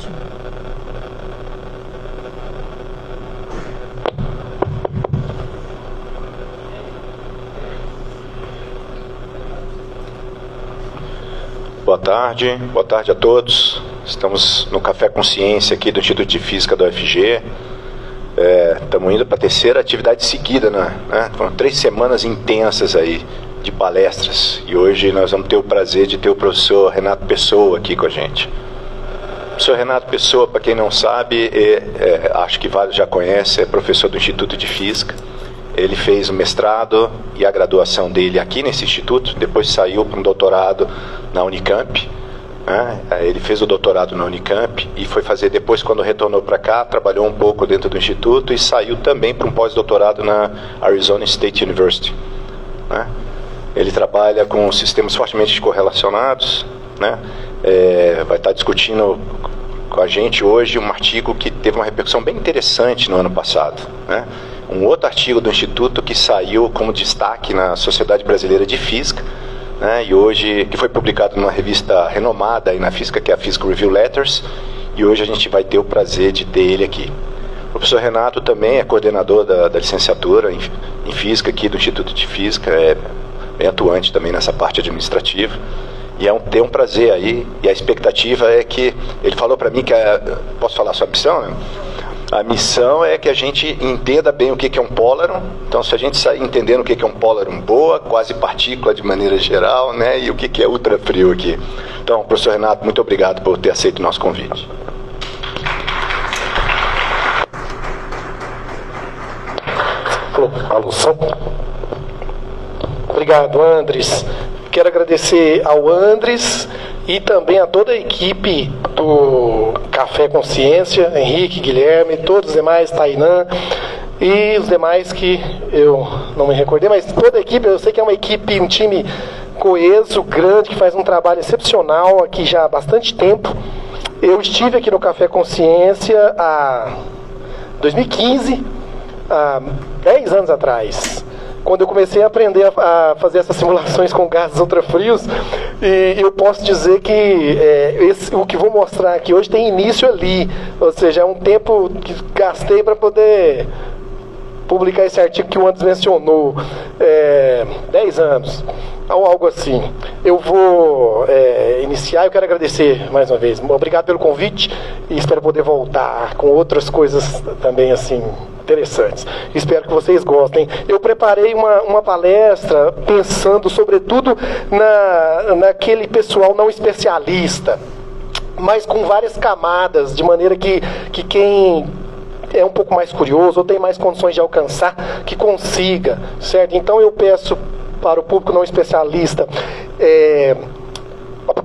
ótimo. Boa tarde a todos. Estamos no Café Consciência aqui do Instituto de Física da UFG. Estamos indo para a terceira atividade seguida, né? Foram 3 semanas intensas aí de palestras. E hoje nós vamos ter o prazer de ter o professor Renato Pessoa aqui com a gente. O professor Renato Pessoa, para quem não sabe, acho que vários já conhecem, é professor do Instituto de Física. Ele fez o mestrado e a graduação dele aqui nesse instituto, depois saiu para um doutorado na Unicamp. Ele fez o doutorado na Unicamp e foi fazer depois, quando retornou para cá, trabalhou um pouco dentro do instituto e saiu também para um pós-doutorado na Arizona State University. Ele trabalha com sistemas fortemente correlacionados, vai estar discutindo com a gente hoje um artigo que teve uma repercussão bem interessante no ano passado, um outro artigo do Instituto que saiu como destaque na Sociedade Brasileira de Física, e hoje, que foi publicado numa revista renomada aí na física, que é a Physical Review Letters, e hoje a gente vai ter o prazer de ter ele aqui. O professor Renato também é coordenador da licenciatura em Física aqui do Instituto de Física, é bem atuante também nessa parte administrativa, e tem um prazer aí, e a expectativa é que, ele falou para mim que, posso falar a sua missão, né? A missão é que a gente entenda bem o que é um pólaron. Então, se a gente sair entendendo o que é um pólaron boa, quase partícula de maneira geral, e o que é ultrafrio aqui. Então, professor Renato, muito obrigado por ter aceito o nosso convite. Alô, som. Obrigado, Andres. Quero agradecer ao Andres e também a toda a equipe do Café Consciência, Henrique, Guilherme, todos os demais, Tainã e os demais que eu não me recordei, mas toda a equipe, eu sei que é uma equipe, um time coeso, grande, que faz um trabalho excepcional aqui já há bastante tempo. Eu estive aqui no Café Consciência há 2015, há 10 anos atrás, quando eu comecei a aprender a fazer essas simulações com gases ultrafrios, e eu posso dizer que o que vou mostrar aqui hoje tem início ali, ou seja, é um tempo que gastei para poder publicar esse artigo que o Andres mencionou, 10 anos, ou algo assim. Eu vou iniciar, eu quero agradecer mais uma vez, obrigado pelo convite, e espero poder voltar com outras coisas também assim interessantes. Espero que vocês gostem. Eu preparei uma palestra pensando sobretudo naquele pessoal não especialista, mas com várias camadas, de maneira que quem é um pouco mais curioso ou tem mais condições de alcançar, que consiga, certo? Então eu peço para o público não especialista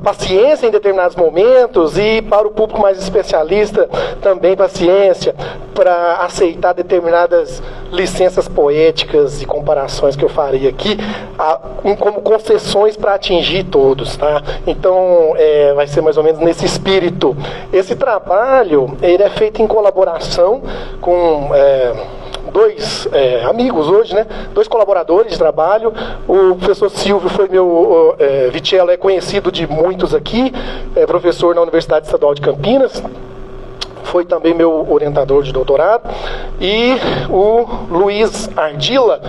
paciência em determinados momentos, e para o público mais especialista também paciência para aceitar determinadas licenças poéticas e comparações que eu faria aqui como concessões para atingir todos, tá? Então vai ser mais ou menos nesse espírito. Esse trabalho ele é feito em colaboração com dois amigos hoje, 2 colaboradores de trabalho. O professor Silvio foi meu, Vitello é conhecido de muitos aqui, é professor na Universidade Estadual de Campinas, foi também meu orientador de doutorado, e o Luiz Ardila,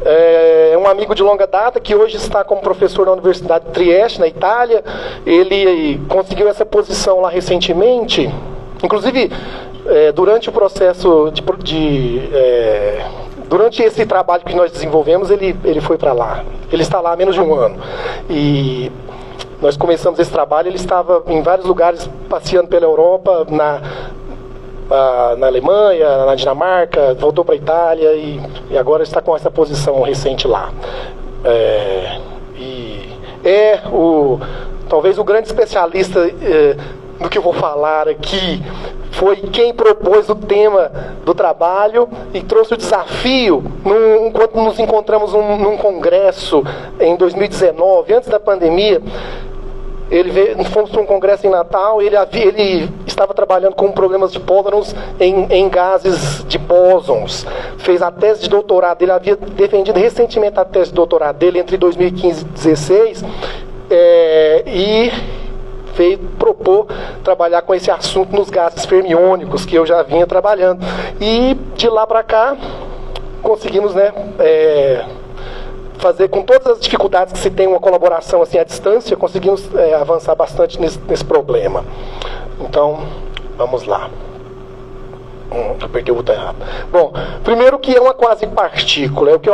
é um amigo de longa data que hoje está como professor na Universidade de Trieste, na Itália. Ele conseguiu essa posição lá recentemente, inclusive durante o processo durante esse trabalho que nós desenvolvemos, ele foi para lá. Ele está lá há menos de um ano. E nós começamos esse trabalho, ele estava em vários lugares, passeando pela Europa, na Alemanha, na Dinamarca, voltou para a Itália e agora está com essa posição recente lá. Talvez o grande especialista do que eu vou falar aqui, foi quem propôs o tema do trabalho e trouxe o desafio, enquanto nos encontramos num congresso em 2019, antes da pandemia. Fomos para um congresso em Natal, ele estava trabalhando com problemas de pólarons em gases de bósons. Fez a tese de doutorado, ele havia defendido recentemente a tese de doutorado dele entre 2015 e 2016, e propor trabalhar com esse assunto nos gases fermiônicos, que eu já vinha trabalhando. E de lá para cá, conseguimos, né, fazer com todas as dificuldades que se tem uma colaboração assim à distância, conseguimos avançar bastante nesse problema. Então, vamos lá. Apertei o botão errado. Bom, primeiro que é uma quase partícula, é o que eu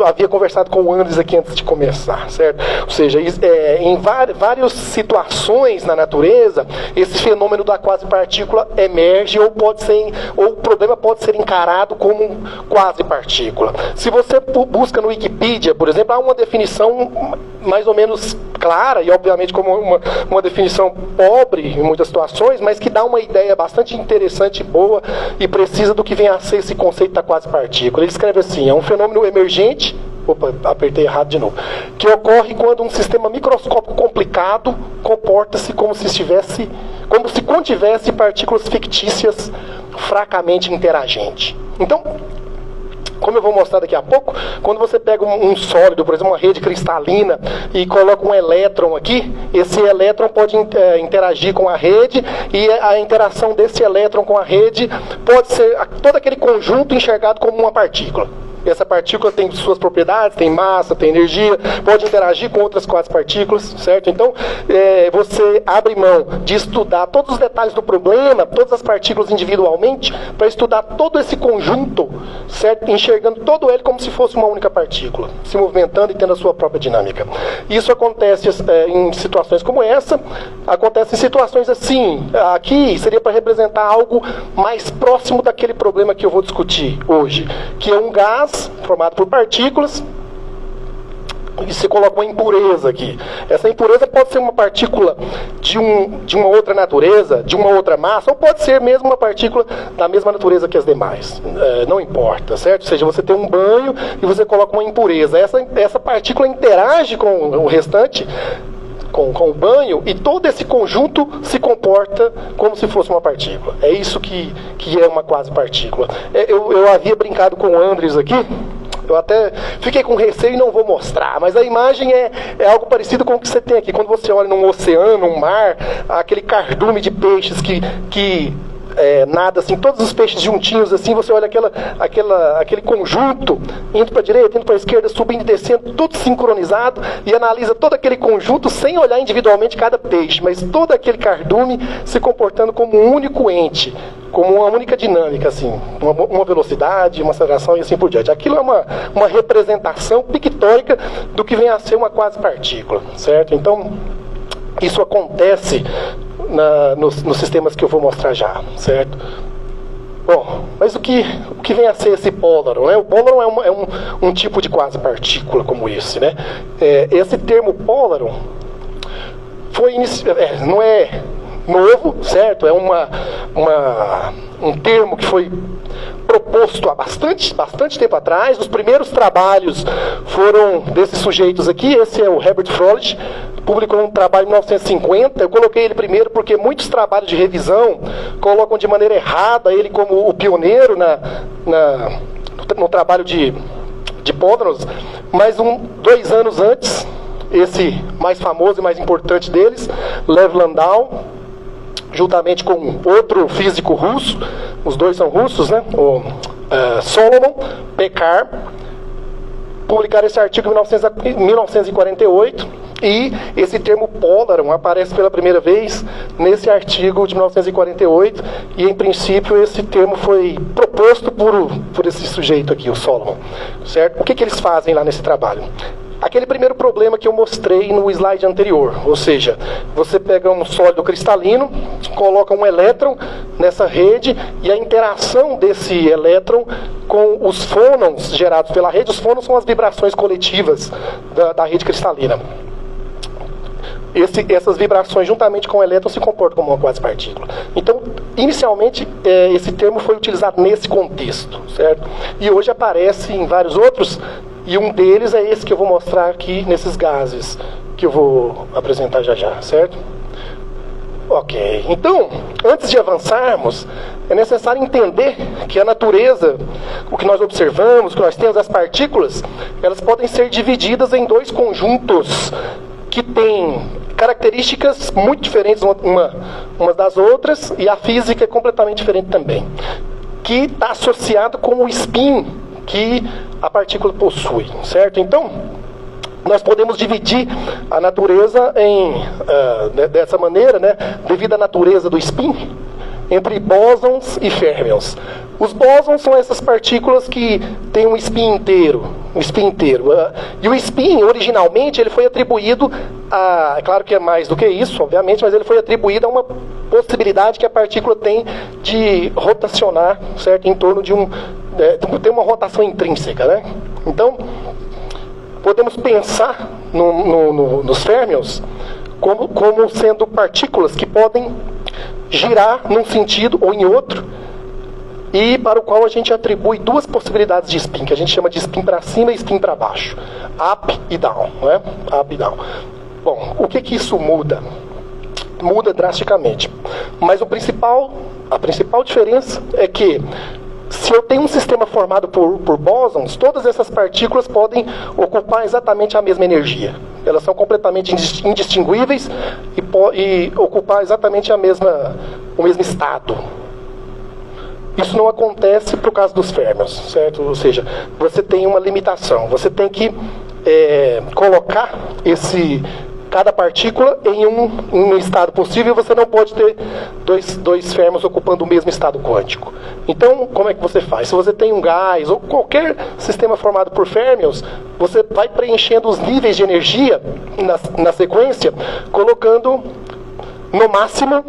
havia conversado com o Andres aqui antes de começar, certo? Ou seja, em várias situações na natureza, esse fenômeno da quase partícula emerge ou o problema pode ser encarado como quase partícula. Se você busca no Wikipedia, por exemplo, há uma definição mais ou menos clara, e obviamente como uma definição pobre em muitas situações, mas que dá uma ideia bastante interessante e boa e precisa do que vem a ser esse conceito da quase partícula. Ele escreve assim: é um fenômeno emergente, apertei errado de novo, que ocorre quando um sistema microscópico complicado comporta-se como se contivesse partículas fictícias fracamente interagentes. Então, como eu vou mostrar daqui a pouco, quando você pega um sólido, por exemplo, uma rede cristalina, e coloca um elétron aqui, esse elétron pode interagir com a rede, e a interação desse elétron com a rede pode ser todo aquele conjunto enxergado como uma partícula. Essa partícula tem suas propriedades, tem massa, tem energia, pode interagir com outras quase partículas, certo? Então, você abre mão de estudar todos os detalhes do problema, todas as partículas individualmente, para estudar todo esse conjunto, certo? Enxergando todo ele como se fosse uma única partícula, se movimentando e tendo a sua própria dinâmica. Isso acontece em situações como essa, acontece em situações assim. Aqui seria para representar algo mais próximo daquele problema que eu vou discutir hoje, que é um gás formado por partículas, e se coloca uma impureza aqui. Essa impureza pode ser uma partícula de uma outra natureza, de uma outra massa, ou pode ser mesmo uma partícula da mesma natureza que as demais. Não importa, certo? Ou seja, você tem um banho e você coloca uma impureza. Essa partícula interage com o restante, com o banho, e todo esse conjunto se comporta como se fosse uma partícula. É isso que é uma quase partícula. Eu havia brincado com o Andres aqui, eu até fiquei com receio e não vou mostrar, mas a imagem é algo parecido com o que você tem aqui. Quando você olha num oceano, um mar, aquele cardume de peixes que nada assim, todos os peixes juntinhos assim, você olha aquele conjunto indo para a direita, indo para a esquerda, subindo e descendo, tudo sincronizado, e analisa todo aquele conjunto sem olhar individualmente cada peixe, mas todo aquele cardume se comportando como um único ente, como uma única dinâmica, assim, uma velocidade, uma aceleração e assim por diante. Aquilo é uma representação pictórica do que vem a ser uma quase partícula, certo? Então, isso acontece nos sistemas que eu vou mostrar já, certo? Bom, mas o que vem a ser esse pólaron, né? O pólaron é um tipo de quase partícula como esse, né? Esse termo pólaron não é novo, certo? É um termo que foi proposto há bastante tempo atrás. Os primeiros trabalhos foram desses sujeitos aqui. Esse é o Herbert Froelich, publicou um trabalho em 1950. Eu coloquei ele primeiro porque muitos trabalhos de revisão colocam de maneira errada ele como o pioneiro no trabalho de pólárons, mas 2 anos antes, esse mais famoso e mais importante deles, Lev Landau, juntamente com outro físico russo, os dois são russos, né? O Solomon Pekar, publicaram esse artigo em 1948, e esse termo pólaron aparece pela primeira vez nesse artigo de 1948, e em princípio esse termo foi proposto por esse sujeito aqui, o Solomon, certo? O que eles fazem lá nesse trabalho? Aquele primeiro problema que eu mostrei no slide anterior, ou seja, você pega um sólido cristalino, coloca um elétron nessa rede, e a interação desse elétron com os fônons gerados pela rede. Os fônons são as vibrações coletivas da rede cristalina. Essas vibrações, juntamente com o elétron, se comportam como uma quase partícula. Então, inicialmente, esse termo foi utilizado nesse contexto, certo? E hoje aparece em vários outros, e um deles é esse que eu vou mostrar aqui nesses gases, que eu vou apresentar já, certo? Ok, então, antes de avançarmos, é necessário entender que a natureza, o que nós observamos, o que nós temos, as partículas, elas podem ser divididas em 2 conjuntos que têm características muito diferentes umas das outras, e a física é completamente diferente também, que está associado com o spin que a partícula possui, certo? Então, nós podemos dividir a natureza dessa maneira, né, devido à natureza do spin, entre bósons e férmions. Os bósons são essas partículas que têm um spin inteiro. E o spin, originalmente, ele foi atribuído a... É claro que é mais do que isso, obviamente, mas ele foi atribuído a uma possibilidade que a partícula tem de rotacionar, certo? Em torno de tem uma rotação intrínseca, né? Então, podemos pensar nos férmions como sendo partículas que podem girar num sentido ou em outro, e para o qual a gente atribui duas possibilidades de spin, que a gente chama de spin para cima e spin para baixo, up e down, né? Up e down. Bom, o que isso muda? Muda drasticamente, mas a principal diferença é que se eu tenho um sistema formado por bósons, todas essas partículas podem ocupar exatamente a mesma energia. Elas são completamente indistinguíveis e ocupar exatamente o mesmo estado. Isso não acontece para o caso dos férmions, certo? Ou seja, você tem uma limitação. Você tem que colocar cada partícula em um estado possível. Você não pode ter dois férmions ocupando o mesmo estado quântico. Então, como é que você faz? Se você tem um gás ou qualquer sistema formado por férmions, você vai preenchendo os níveis de energia na sequência, colocando no máximo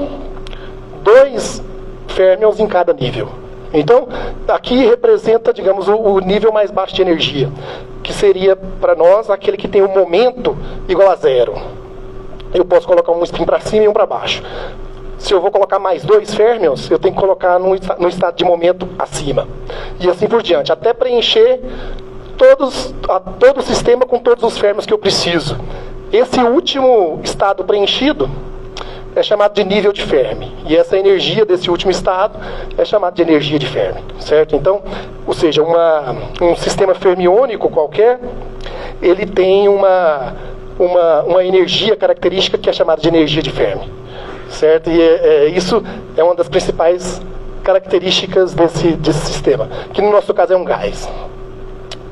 2 férmions em cada nível. Então, aqui representa, digamos, o nível mais baixo de energia, que seria, para nós, aquele que tem um momento igual a 0. Eu posso colocar um spin para cima e um para baixo. Se eu vou colocar mais 2 férmions, eu tenho que colocar no estado de momento acima. E assim por diante, até preencher todo o sistema com todos os férmions que eu preciso. Esse último estado preenchido é chamado de nível de Fermi. E essa energia desse último estado é chamada de energia de Fermi, certo? Então, ou seja, um sistema fermiônico qualquer, ele tem uma energia característica que é chamada de energia de Fermi, certo? E isso é uma das principais características desse sistema, que no nosso caso é um gás.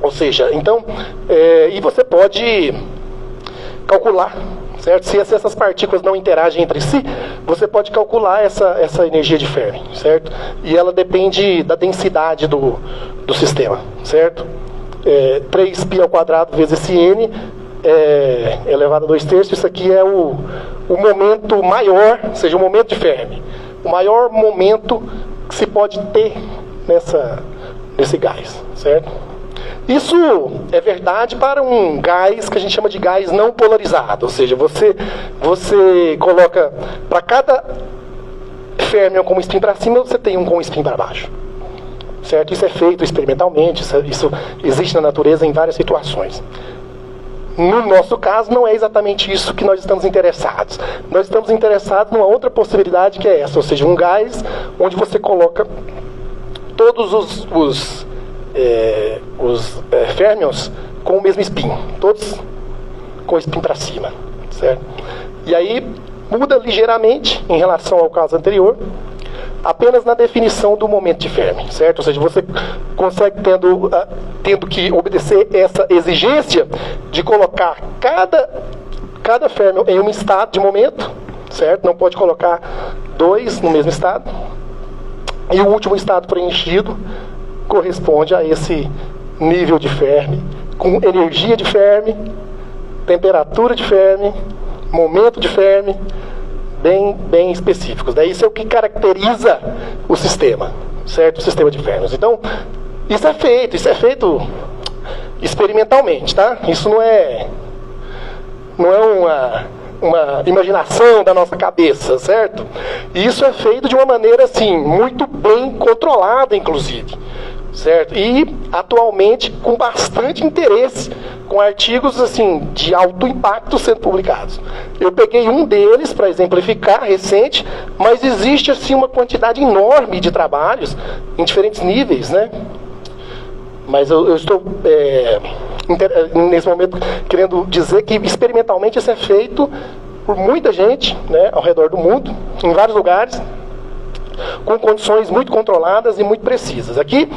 Ou seja, então, e você pode calcular, certo? Se essas partículas não interagem entre si, você pode calcular essa energia de Fermi, certo? E ela depende da densidade do sistema, certo? 3π² vezes esse n elevado a 2/3, isso aqui é o momento maior, ou seja, o momento de Fermi. O maior momento que se pode ter nesse gás, certo? Isso é verdade para um gás que a gente chama de gás não polarizado, ou seja, você coloca para cada férmion com spin para cima, você tem um com spin para baixo, certo? Isso é feito experimentalmente, isso existe na natureza em várias situações. No nosso caso, não é exatamente isso que nós estamos interessados. Nós estamos interessados numa outra possibilidade que é essa, ou seja, um gás onde você coloca todos os férmions com o mesmo spin, todos com o spin para cima, certo? E aí muda ligeiramente em relação ao caso anterior, apenas na definição do momento de Fermi, certo? Ou seja, você consegue tendo que obedecer essa exigência de colocar cada férmion em um estado de momento, certo? Não pode colocar 2 no mesmo estado, e o último estado preenchido corresponde a esse nível de Fermi, com energia de Fermi, temperatura de Fermi, momento de Fermi, bem específicos. Daí isso é o que caracteriza o sistema, certo? O sistema de Fermions. Então, isso é feito experimentalmente, tá? Isso não é uma imaginação da nossa cabeça, certo? E isso é feito de uma maneira, assim, muito bem controlada, inclusive, certo? E, atualmente, com bastante interesse, com artigos, assim, de alto impacto sendo publicados. Eu peguei um deles para exemplificar, recente, mas existe, assim, uma quantidade enorme de trabalhos em diferentes níveis, né? Mas eu estou, nesse momento, querendo dizer que, experimentalmente, isso é feito por muita gente, né, ao redor do mundo, em vários lugares, com condições muito controladas e muito precisas. Aqui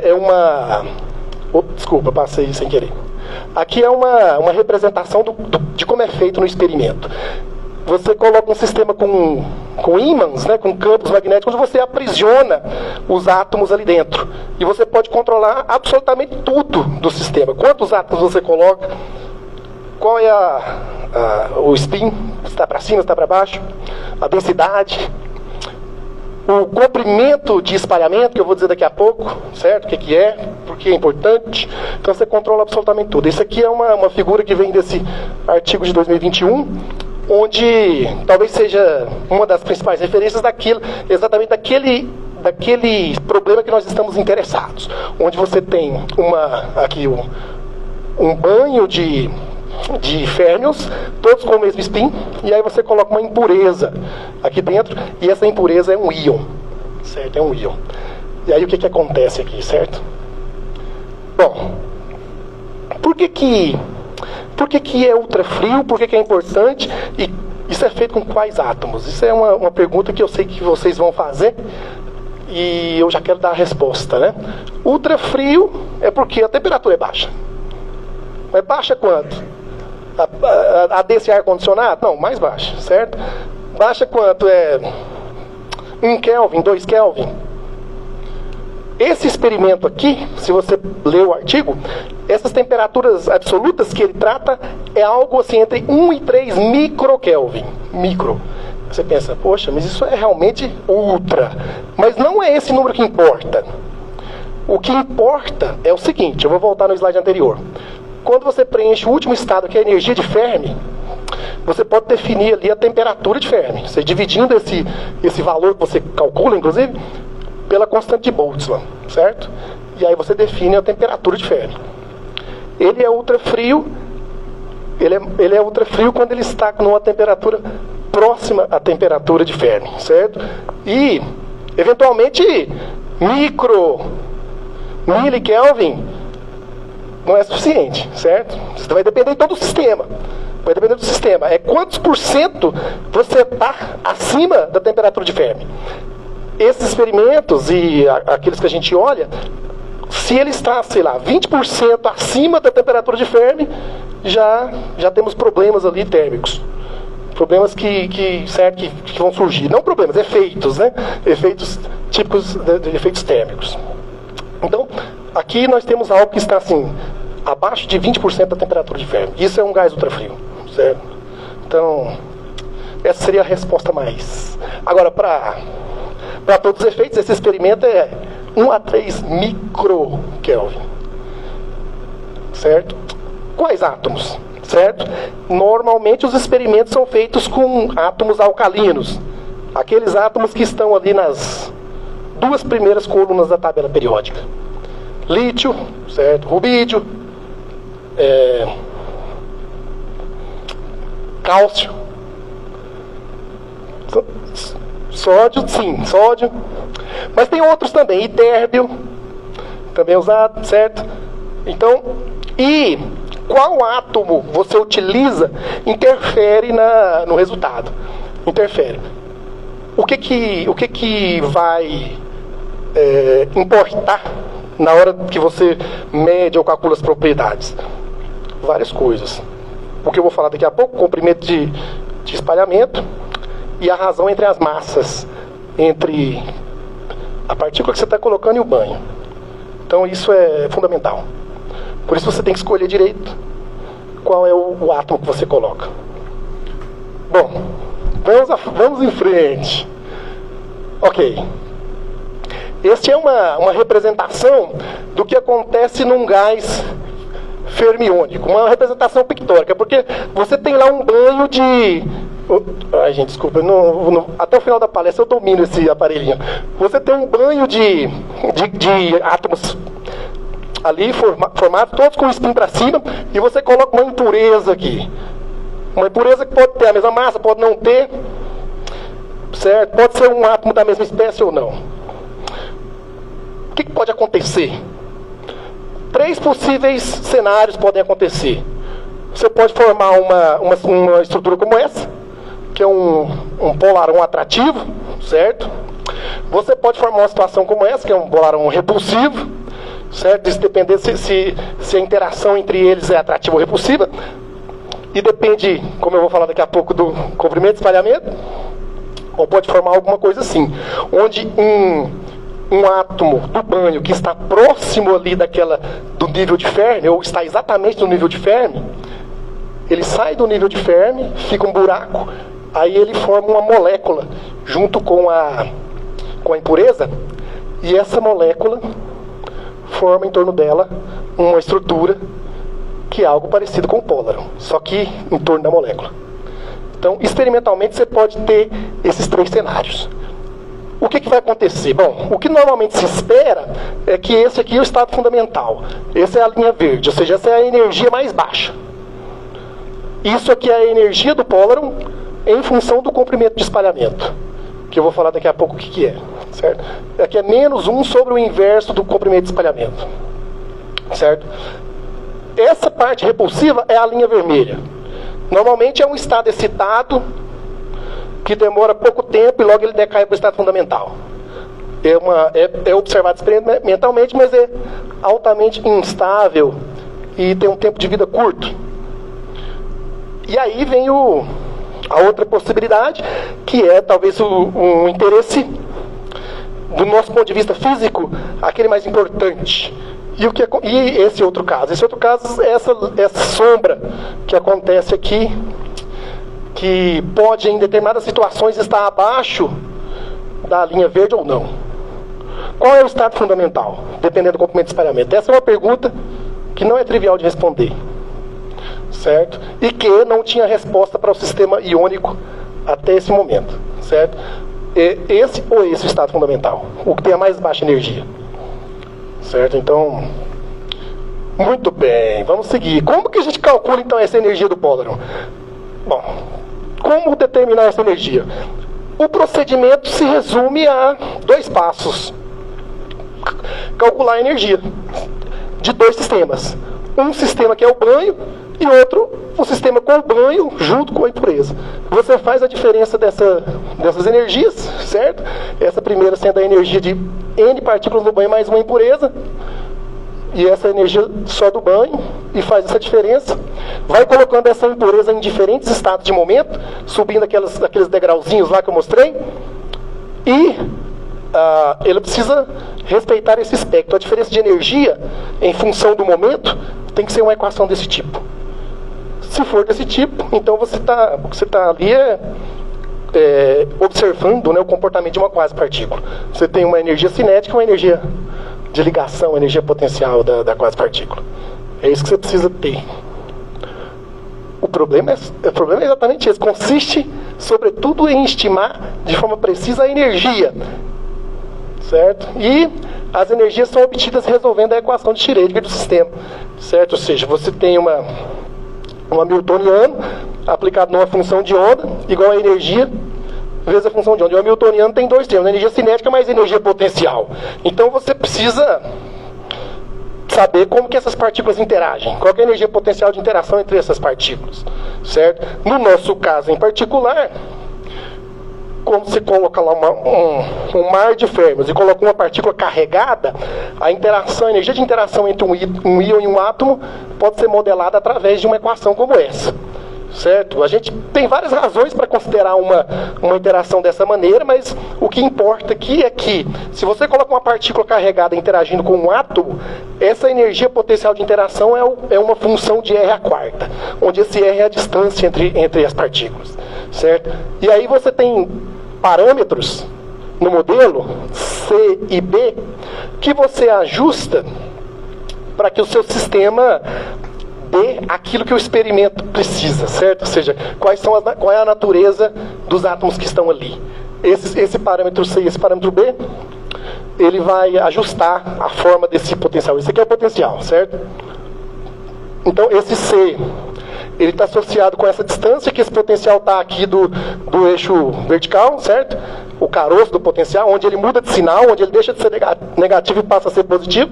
é uma... desculpa, passei sem querer. Aqui é uma representação de como é feito no experimento. Você coloca um sistema com ímãs, né, com campos magnéticos, onde você aprisiona os átomos ali dentro. E você pode controlar absolutamente tudo do sistema. Quantos átomos você coloca, qual é o spin, se está para cima, se está para baixo, a densidade, o comprimento de espalhamento, que eu vou dizer daqui a pouco, certo? O que é, porque é importante. Então você controla absolutamente tudo. Isso aqui é uma figura que vem desse artigo de 2021, onde talvez seja uma das principais referências exatamente daquele problema que nós estamos interessados. Onde você tem aqui um banho de férmions, todos com o mesmo spin, e aí você coloca uma impureza aqui dentro, e essa impureza é um íon, certo? É um íon. E aí o que acontece aqui, certo? Bom, por que é ultrafrio? Por que é importante? E isso é feito com quais átomos? Isso é uma pergunta que eu sei que vocês vão fazer, e eu já quero dar a resposta, né? Ultrafrio é porque a temperatura é baixa. Mas baixa quanto? A desse ar-condicionado? Não, mais baixa, certo? Baixa quanto? 1 Kelvin, 2 Kelvin. Esse experimento aqui, se você ler o artigo, essas temperaturas absolutas que ele trata é algo assim entre 1 e 3 microkelvin. Micro. Você pensa, poxa, mas isso é realmente ultra. Mas não é esse número que importa. O que importa é o seguinte, eu vou voltar no slide anterior. Quando você preenche o último estado, que é a energia de Fermi, você pode definir ali a temperatura de Fermi. Você dividindo esse valor que você calcula, inclusive, pela constante de Boltzmann, certo? E aí você define a temperatura de Fermi. Ele é ultrafrio, ele é ultrafrio quando ele está numa temperatura próxima à temperatura de Fermi, certo? E, eventualmente, milikelvin não é suficiente, certo? Isso vai depender de todo o sistema. Vai depender do sistema. É quantos por cento você está acima da temperatura de Fermi. Esses experimentos e aqueles que a gente olha, se ele está, sei lá, 20% acima da temperatura de Fermi, já temos problemas ali térmicos. Problemas que vão surgir. Não problemas, efeitos, né? Efeitos típicos de efeitos térmicos. Então, aqui nós temos algo que está assim, abaixo de 20% da temperatura de Fermi. Isso é um gás ultrafrio, certo? Então, essa seria a resposta mais. Agora, para todos os efeitos, esse experimento é 1 a 3 microkelvin, certo? Quais átomos, certo? Normalmente os experimentos são feitos com átomos alcalinos, aqueles átomos que estão ali nas 2 primeiras colunas da tabela periódica. Lítio, certo? Rubídio, cálcio, sódio, sim, sódio. Mas tem outros também, itérbio, também é usado, certo? Então, e qual átomo você utiliza interfere no resultado. Interfere. O que vai importar na hora que você mede ou calcula as propriedades? Várias coisas. O que eu vou falar daqui a pouco, comprimento de espalhamento e a razão entre as massas, entre a partícula que você está colocando e o banho. Então isso é fundamental. Por isso você tem que escolher direito qual é o átomo que você coloca. Bom, vamos em frente. Ok. Este é uma representação do que acontece num gás fermiônico, uma representação pictórica, porque você tem lá um banho de... Ai, gente, desculpa, até o final da palestra eu domino esse aparelhinho. Você tem um banho de átomos ali formados, todos com o spin para cima, e você coloca uma impureza aqui. Uma impureza que pode ter a mesma massa, pode não ter, certo? Pode ser um átomo da mesma espécie ou não. O que pode acontecer? 3 possíveis cenários podem acontecer. você pode formar uma estrutura como essa, que é um polarão atrativo, certo? Você pode formar uma situação como essa, que é um polarão repulsivo, certo? Isso depende se a interação entre eles é atrativa ou repulsiva. E depende, como eu vou falar daqui a pouco, do comprimento de espalhamento. Ou pode formar alguma coisa assim, onde um átomo do banho que está próximo ali do nível de Fermi, ou está exatamente no nível de Fermi, ele sai do nível de Fermi, fica um buraco, aí ele forma uma molécula junto com a impureza, e essa molécula forma em torno dela uma estrutura que é algo parecido com o pólaro, só que em torno da molécula. Então, experimentalmente, você pode ter esses 3 cenários. O que vai acontecer? Bom, o que normalmente se espera é que esse aqui é o estado fundamental. Essa é a linha verde, ou seja, essa é a energia mais baixa. Isso aqui é a energia do pólaro em função do comprimento de espalhamento, que eu vou falar daqui a pouco o que é. Certo? Aqui é -1 sobre o inverso do comprimento de espalhamento. Certo? Essa parte repulsiva é a linha vermelha. Normalmente é um estado excitado que demora pouco tempo e logo ele decai para o estado fundamental. É observado experimentalmente, mas é altamente instável e tem um tempo de vida curto. E aí vem a outra possibilidade, que é talvez um interesse do nosso ponto de vista físico, aquele mais importante. E esse outro caso? Esse outro caso é essa sombra que acontece aqui, que pode, em determinadas situações, estar abaixo da linha verde ou não. Qual é o estado fundamental, dependendo do comprimento de espalhamento? Essa é uma pergunta que não é trivial de responder, certo? E que não tinha resposta para o sistema iônico até esse momento, certo? Esse ou esse é o estado fundamental, o que tem a mais baixa energia. Certo? Então, muito bem, vamos seguir. Como que a gente calcula, então, essa energia do pólaro? Bom, como determinar essa energia? O procedimento se resume a 2 passos. Calcular a energia de 2 sistemas. Um sistema que é o banho e outro, o sistema com o banho junto com a impureza. Você faz a diferença dessas energias, certo? Essa primeira sendo a energia de N partículas no banho mais uma impureza, e essa energia só do banho, e faz essa diferença. Vai colocando essa impureza em diferentes estados de momento, subindo aqueles degrauzinhos lá que eu mostrei, e ele precisa respeitar esse espectro. A diferença de energia em função do momento tem que ser uma equação desse tipo. Se for desse tipo, então você está ali observando, né, o comportamento de uma quase-partícula. Você tem uma energia cinética e uma energia de ligação, energia potencial da quase-partícula. É isso que você precisa ter. O problema é exatamente esse. Consiste, sobretudo, em estimar de forma precisa a energia. Certo? E as energias são obtidas resolvendo a equação de Schrödinger do sistema. Certo? Ou seja, você tem um hamiltoniano aplicado numa função de onda, igual a energia vezes a função de onda. E o hamiltoniano tem 2 termos, energia cinética mais energia potencial. Então você precisa saber como que essas partículas interagem, qual que é a energia potencial de interação entre essas partículas. Certo? No nosso caso em particular, como você coloca lá um mar de férmions e coloca uma partícula carregada, a energia de interação entre um íon e um átomo pode ser modelada através de uma equação como essa. Certo? A gente tem várias razões para considerar uma interação dessa maneira, mas o que importa aqui é que, se você coloca uma partícula carregada interagindo com um átomo, essa energia potencial de interação é uma função de R à quarta, onde esse R é a distância entre as partículas. Certo? E aí você tem parâmetros no modelo C e B que você ajusta para que o seu sistema dê aquilo que o experimento precisa, certo? Ou seja, qual é a natureza dos átomos que estão ali. Esse parâmetro C e esse parâmetro B, ele vai ajustar a forma desse potencial. Esse aqui é o potencial, certo? Então, esse C, ele está associado com essa distância, que esse potencial está aqui do eixo vertical, certo? O caroço do potencial, onde ele muda de sinal, onde ele deixa de ser negativo e passa a ser positivo.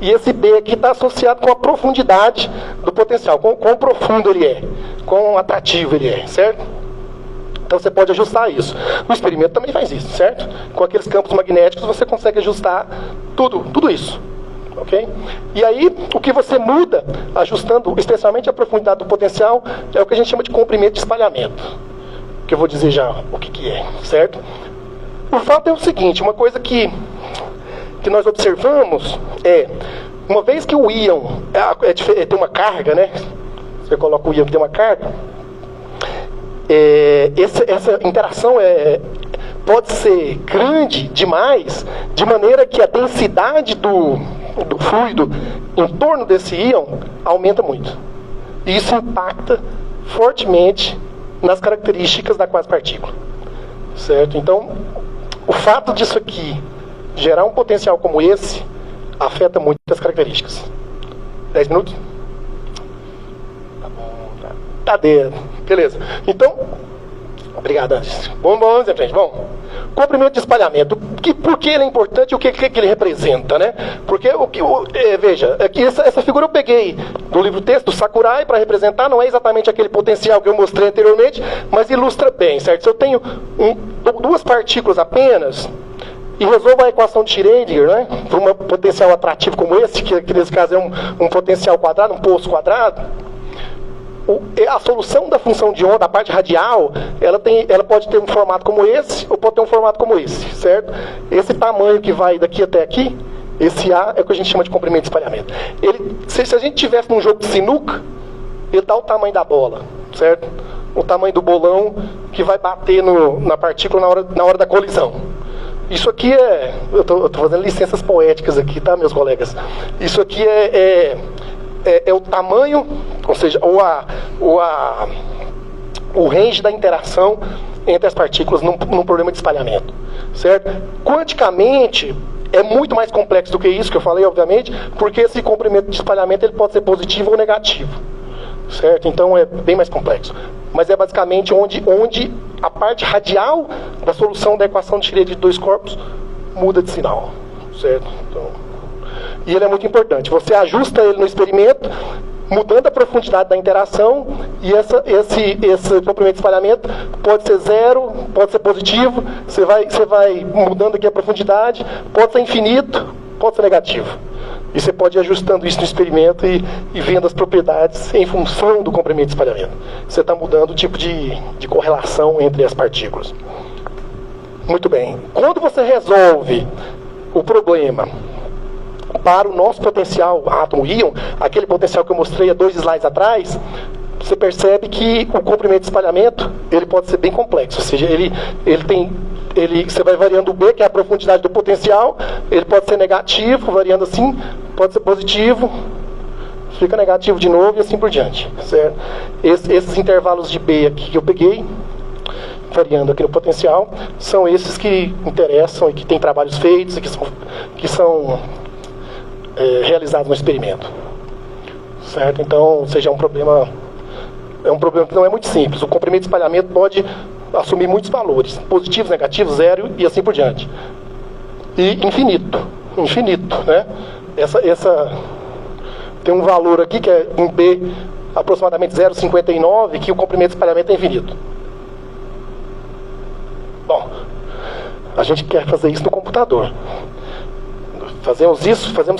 E esse B aqui está associado com a profundidade do potencial potencial, quão profundo ele é, quão atrativo ele é, certo? Então você pode ajustar isso. O experimento também faz isso, certo? Com aqueles campos magnéticos você consegue ajustar tudo isso. Okay? E aí, o que você muda, ajustando especialmente a profundidade do potencial, é o que a gente chama de comprimento de espalhamento. Que eu vou dizer já o que é, certo? O fato é o seguinte, uma coisa que nós observamos é, uma vez que o íon tem uma carga, né? Você coloca o íon que tem uma carga, essa interação pode ser grande demais, de maneira que a densidade do fluido em torno desse íon aumenta muito. E isso impacta fortemente nas características da quase-partícula. Certo? Então, o fato disso aqui gerar um potencial como esse afeta muito as características. 10 minutos? Tá bom. Tá dentro. Beleza. Então, obrigado, Andres. Vamos em frente. Bom, comprimento de espalhamento. Por que ele é importante e o que ele representa, né? Porque, veja, aqui essa figura eu peguei do livro texto do Sakurai para representar, não é exatamente aquele potencial que eu mostrei anteriormente, mas ilustra bem, certo? Se eu tenho duas partículas apenas e resolvo a equação de Schrödinger, né? Para um potencial atrativo como esse, que nesse caso é um potencial quadrado, um poço quadrado, a solução da função de onda, a parte radial, ela pode ter um formato como esse, ou pode ter um formato como esse, certo? Esse tamanho que vai daqui até aqui, esse A é o que a gente chama de comprimento de espalhamento. Se a gente tivesse num jogo de sinuca, ele dá o tamanho da bola, certo? O tamanho do bolão que vai bater na partícula na hora da colisão. Isso aqui eu estou fazendo licenças poéticas aqui, tá, meus colegas? Isso aqui é o tamanho, ou seja, o range da interação entre as partículas num problema de espalhamento, certo? Quanticamente, é muito mais complexo do que isso que eu falei, obviamente, porque esse comprimento de espalhamento ele pode ser positivo ou negativo, certo? Então, é bem mais complexo. Mas é basicamente onde a parte radial da solução da equação de Schrödinger de dois corpos muda de sinal, certo? Então, e ele é muito importante. Você ajusta ele no experimento, mudando a profundidade da interação, e esse comprimento de espalhamento pode ser zero, pode ser positivo, você vai mudando aqui a profundidade, pode ser infinito, pode ser negativo. E você pode ir ajustando isso no experimento e vendo as propriedades em função do comprimento de espalhamento. Você está mudando o tipo de correlação entre as partículas. Muito bem. Quando você resolve o problema para o nosso potencial átomo-íon, aquele potencial que eu mostrei há 2 slides atrás, você percebe que o comprimento de espalhamento ele pode ser bem complexo. Ou seja, você vai variando o B, que é a profundidade do potencial, ele pode ser negativo, variando assim, pode ser positivo, fica negativo de novo e assim por diante. Certo? Esses intervalos de B aqui que eu peguei, variando aqui no potencial, são esses que interessam e que têm trabalhos feitos e que são realizados no experimento. Certo? Então, ou seja, é um problema que não é muito simples. O comprimento de espalhamento pode assumir muitos valores, positivos, negativos, zero e assim por diante. E infinito, né? Essa tem um valor aqui que é em B aproximadamente 0,59, que o comprimento de espalhamento é infinito. Bom, a gente quer fazer isso no computador. Fazemos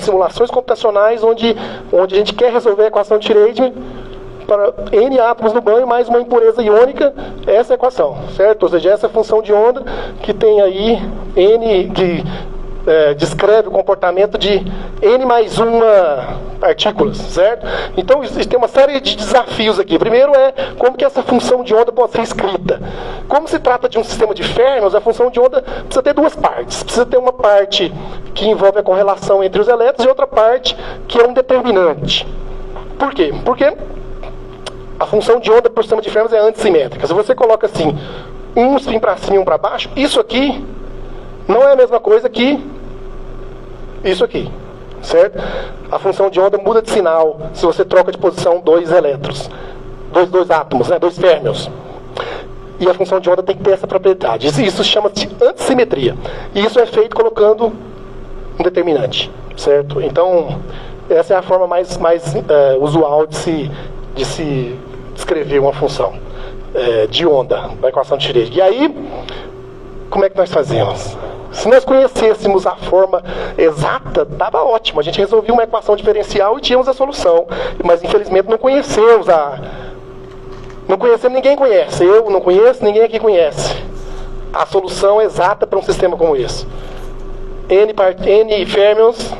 simulações computacionais onde a gente quer resolver a equação de Schrödinger para N átomos no banho mais uma impureza iônica, essa é a equação, certo? Ou seja, essa função de onda que tem aí N, que descreve o comportamento de N mais uma partículas, certo? Então, tem uma série de desafios aqui. Primeiro como que essa função de onda pode ser escrita. Como se trata de um sistema de Fermi, a função de onda precisa ter duas partes. Precisa ter uma parte que envolve a correlação entre os elétrons e outra parte que é um determinante. Por quê? Porque a função de onda por sistema de Fermi é antissimétrica. Se você coloca assim, um spin para cima e um para baixo, isso aqui não é a mesma coisa que isso aqui, certo? A função de onda muda de sinal se você troca de posição 2 elétrons, dois átomos, né? 2 férmions. E a função de onda tem que ter essa propriedade. Isso chama-se antissimetria. E isso é feito colocando um determinante, certo? Então, Essa é a forma mais usual de se descrever uma função de onda, da equação de Schrödinger. E aí, como é que nós fazemos? Se nós conhecêssemos a forma exata, estava ótimo. A gente resolvia uma equação diferencial e tínhamos a solução. Mas, infelizmente, não conhecemos Não conhecemos, ninguém conhece. Eu não conheço, ninguém aqui conhece a solução exata para um sistema como esse. N férmions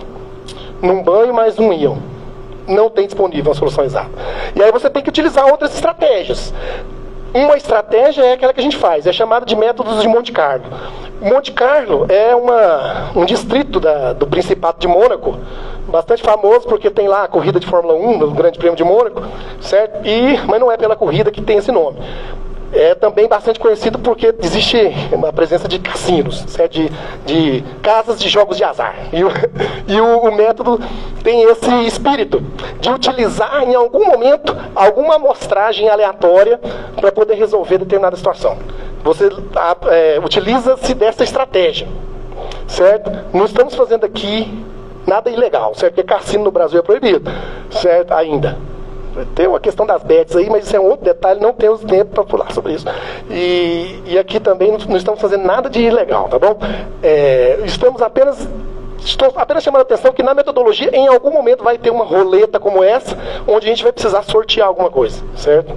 num banho mais um íon. Não tem disponível uma solução exata. E aí você tem que utilizar outras estratégias. Uma estratégia é aquela que a gente faz, é chamada de métodos de Monte Carlo. Monte Carlo é um distrito do Principado de Mônaco, bastante famoso porque tem lá a corrida de Fórmula 1, no Grande Prêmio de Mônaco, certo? Mas não é pela corrida que tem esse nome. É também bastante conhecido porque existe uma presença de cassinos, certo? De casas de jogos de azar. E o método tem esse espírito de utilizar em algum momento alguma amostragem aleatória para poder resolver determinada situação. Você utiliza-se dessa estratégia, certo? Não estamos fazendo aqui nada ilegal, certo? Porque cassino no Brasil é proibido, certo? Ainda. Tem uma questão das bets aí, mas isso é um outro detalhe, não temos tempo para falar sobre isso. E aqui também não estamos fazendo nada de ilegal, tá bom? Estou apenas chamando a atenção que na metodologia, em algum momento vai ter uma roleta como essa, onde a gente vai precisar sortear alguma coisa, certo?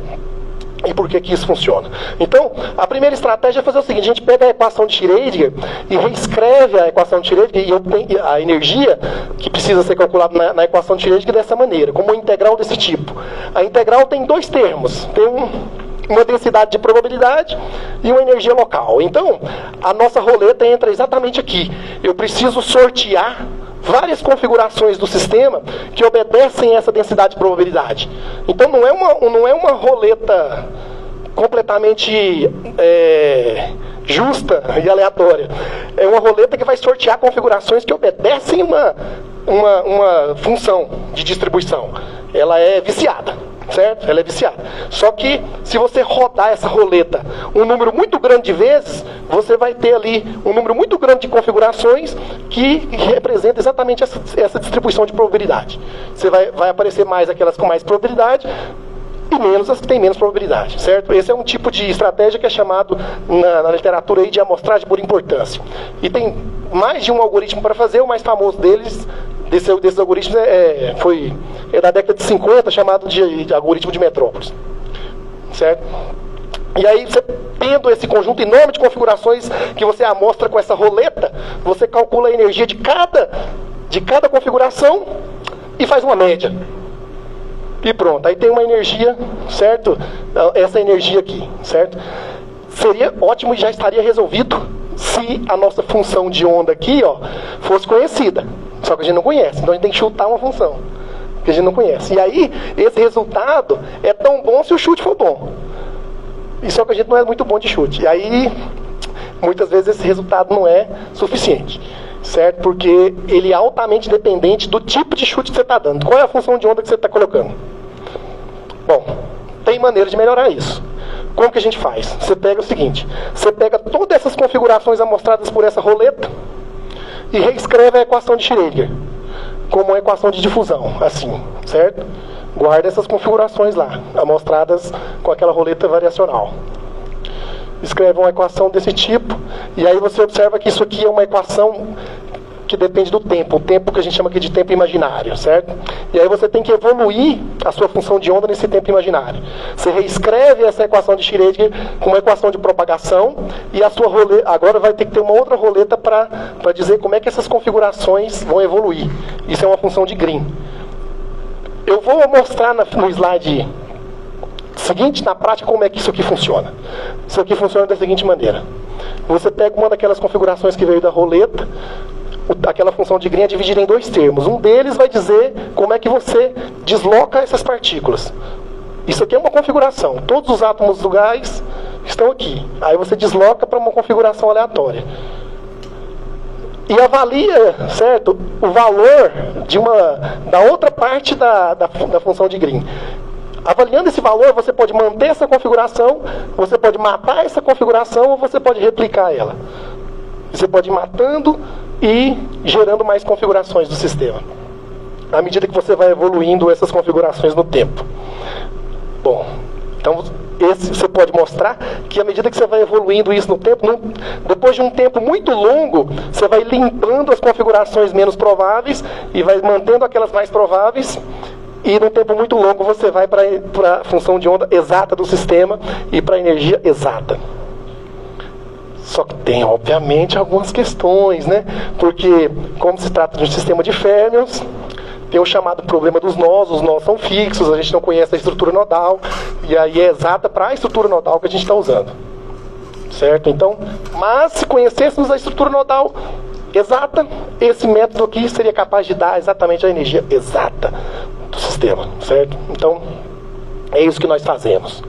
E por que isso funciona? Então, a primeira estratégia é fazer o seguinte: a gente pega a equação de Schrödinger e reescreve a equação de Schrödinger e obtém a energia que precisa ser calculada na equação de Schrödinger dessa maneira, como uma integral desse tipo. A integral tem dois termos, tem uma densidade de probabilidade e uma energia local. Então, a nossa roleta entra exatamente aqui. Eu preciso sortear várias configurações do sistema que obedecem a essa densidade de probabilidade. Então não é uma roleta completamente justa e aleatória. É uma roleta que vai sortear configurações que obedecem uma função de distribuição. Ela é viciada, certo? Ela é viciada. Só que, se você rodar essa roleta um número muito grande de vezes, você vai ter ali um número muito grande de configurações que representa exatamente essa distribuição de probabilidade. Você vai aparecer mais aquelas com mais probabilidade e menos as que têm menos probabilidade, certo? Esse é um tipo de estratégia que é chamado na literatura aí de amostragem por importância. E tem mais de um algoritmo para fazer. O mais famoso desses algoritmos é da década de 50, chamado de algoritmo de Metrópolis, certo? E aí, você tendo esse conjunto enorme de configurações que você amostra com essa roleta, você calcula a energia de cada configuração e faz uma média. E pronto, aí tem uma energia, certo? Essa energia aqui, certo? Seria ótimo e já estaria resolvido se a nossa função de onda aqui, ó, fosse conhecida. Só que a gente não conhece, então a gente tem que chutar uma função que a gente não conhece. E aí, esse resultado é tão bom se o chute for bom. E só que a gente não é muito bom de chute. E aí, muitas vezes esse resultado não é suficiente, certo? Porque ele é altamente dependente do tipo de chute que você está dando. Qual é a função de onda que você está colocando? Bom, tem maneira de melhorar isso. Como que a gente faz? Você pega o seguinte: você pega todas essas configurações amostradas por essa roleta e reescreve a equação de Schrödinger como uma equação de difusão, assim, certo? Guarda essas configurações lá, amostradas com aquela roleta variacional. Escreve uma equação desse tipo, e aí você observa que isso aqui é uma equação que depende do tempo, o tempo que a gente chama aqui de tempo imaginário, certo? E aí você tem que evoluir a sua função de onda nesse tempo imaginário. Você reescreve essa equação de Schrödinger com uma equação de propagação, e a sua roleta agora vai ter que ter uma outra roleta para dizer como é que essas configurações vão evoluir. Isso é uma função de Green. Eu vou mostrar no slide seguinte, na prática, como é que isso aqui funciona. Isso aqui funciona da seguinte maneira: você pega uma daquelas configurações que veio da roleta, aquela função de Green é dividida em dois termos. Um deles vai dizer como é que você desloca essas partículas. Isso aqui é uma configuração. Todos os átomos do gás estão aqui. Aí você desloca para uma configuração aleatória. E avalia, certo, o valor da outra parte da função de Green. Avaliando esse valor, você pode manter essa configuração, você pode matar essa configuração ou você pode replicar ela. Você pode ir matando e gerando mais configurações do sistema. à medida que você vai evoluindo essas configurações no tempo. Bom, então você pode mostrar que à medida que você vai evoluindo isso no tempo, depois de um tempo muito longo, você vai limpando as configurações menos prováveis e vai mantendo aquelas mais prováveis, e num tempo muito longo você vai para a função de onda exata do sistema e para a energia exata. Só que tem, obviamente, algumas questões, né? Porque, como se trata de um sistema de férmions, tem o chamado problema dos nós, os nós são fixos, a gente não conhece a estrutura nodal, e aí é exata para a estrutura nodal que a gente está usando. Certo? Então, mas se conhecêssemos a estrutura nodal exata, esse método aqui seria capaz de dar exatamente a energia exata do sistema. Certo? Então, é isso que nós fazemos.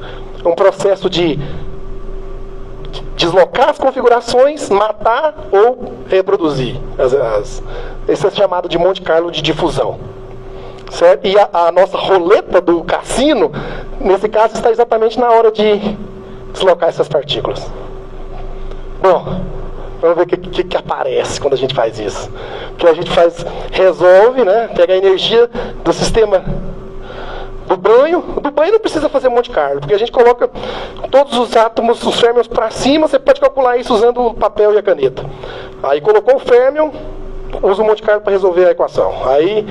É um processo de deslocar as configurações, matar ou reproduzir. Esse é chamado de Monte Carlo de difusão. Certo? E a nossa roleta do cassino, nesse caso, está exatamente na hora de deslocar essas partículas. Bom, vamos ver o que aparece quando a gente faz isso. O que a gente faz, resolve, né, pega a energia do sistema do banho não precisa fazer Monte Carlo, porque a gente coloca todos os átomos, os férmions para cima, você pode calcular isso usando o papel e a caneta. Aí colocou o férmion, usa o Monte Carlo para resolver a equação. Aí,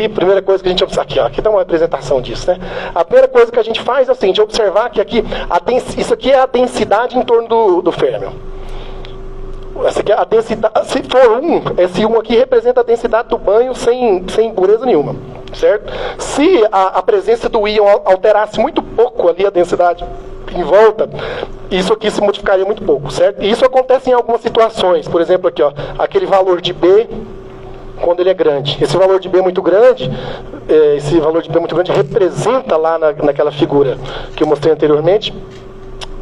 a primeira coisa que a gente observa, aqui dá uma representação disso, né? A primeira coisa que a gente faz é assim, de observar que aqui, isso aqui é a densidade em torno do férmion. Essa aqui é a densidade, se for 1, esse 1 aqui representa a densidade do banho sem impureza nenhuma. Certo? Se a presença do íon alterasse muito pouco ali a densidade em volta, isso aqui se modificaria muito pouco, certo? E isso acontece em algumas situações. Por exemplo, aqui, ó, aquele valor de B, quando ele é grande. Esse valor de B muito grande, representa lá naquela figura que eu mostrei anteriormente,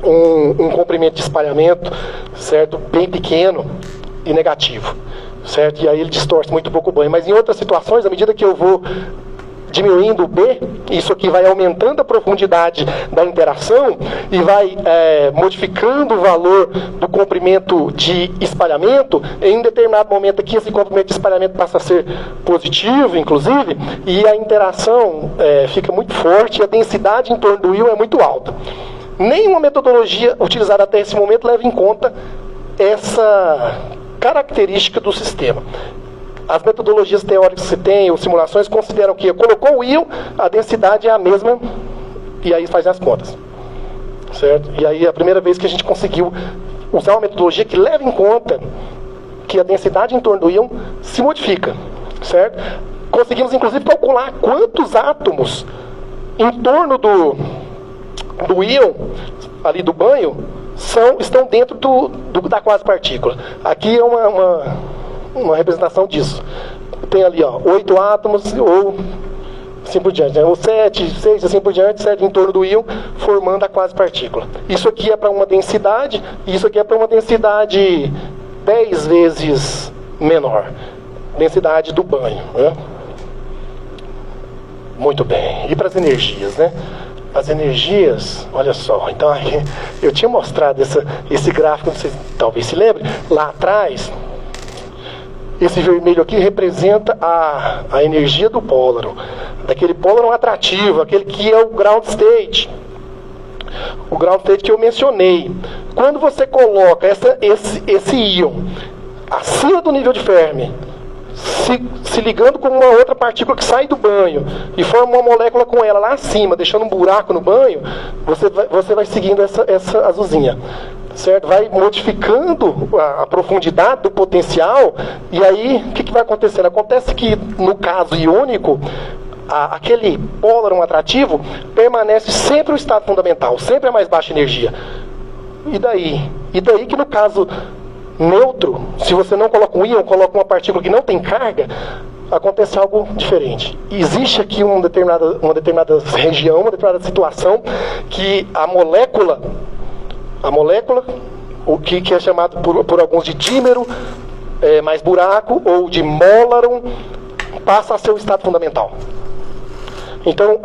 um comprimento de espalhamento, certo? Bem pequeno e negativo. Certo? E aí ele distorce muito pouco o banho. Mas em outras situações, à medida que eu vou diminuindo o B, isso aqui vai aumentando a profundidade da interação e vai modificando o valor do comprimento de espalhamento. Em um determinado momento aqui, esse comprimento de espalhamento passa a ser positivo, inclusive, e a interação fica muito forte e a densidade em torno do íon é muito alta. Nenhuma metodologia utilizada até esse momento leva em conta essa característica do sistema. As metodologias teóricas que você tem, ou simulações, consideram que colocou o íon, a densidade é a mesma, e aí faz as contas. Certo? E aí é a primeira vez que a gente conseguiu usar uma metodologia que leva em conta que a densidade em torno do íon se modifica. Certo? Conseguimos, inclusive, calcular quantos átomos em torno do íon, ali do banho, estão dentro da quase-partícula. Aqui é uma representação disso. Tem ali, ó, 8 átomos, ou assim por diante, né? Ou 7, 6, assim por diante, 7 em torno do íon, formando a quase-partícula. Isso aqui é para uma densidade, e isso aqui é para uma densidade 10 vezes menor. Densidade do banho, né? Muito bem. E para as energias, né? As energias, olha só, então eu tinha mostrado esse gráfico, vocês talvez se lembrem, lá atrás, esse vermelho aqui representa a energia do pólaron, daquele pólaron atrativo, aquele que é o ground state. O ground state que eu mencionei. Quando você coloca esse íon acima do nível de Fermi, se ligando com uma outra partícula que sai do banho e forma uma molécula com ela lá acima, deixando um buraco no banho, você vai seguindo essa azulzinha, certo? Vai modificando a profundidade do potencial, e aí o que vai acontecendo? Acontece que no caso iônico, aquele pólaron atrativo permanece sempre o estado fundamental, sempre a mais baixa energia. E daí que no caso neutro, se você não coloca um íon, coloca uma partícula que não tem carga, acontece algo diferente. Existe aqui uma determinada região, uma determinada situação que a molécula, o que é chamado por alguns de dímero, mais buraco, ou de mólaron, passa a ser o estado fundamental. Então,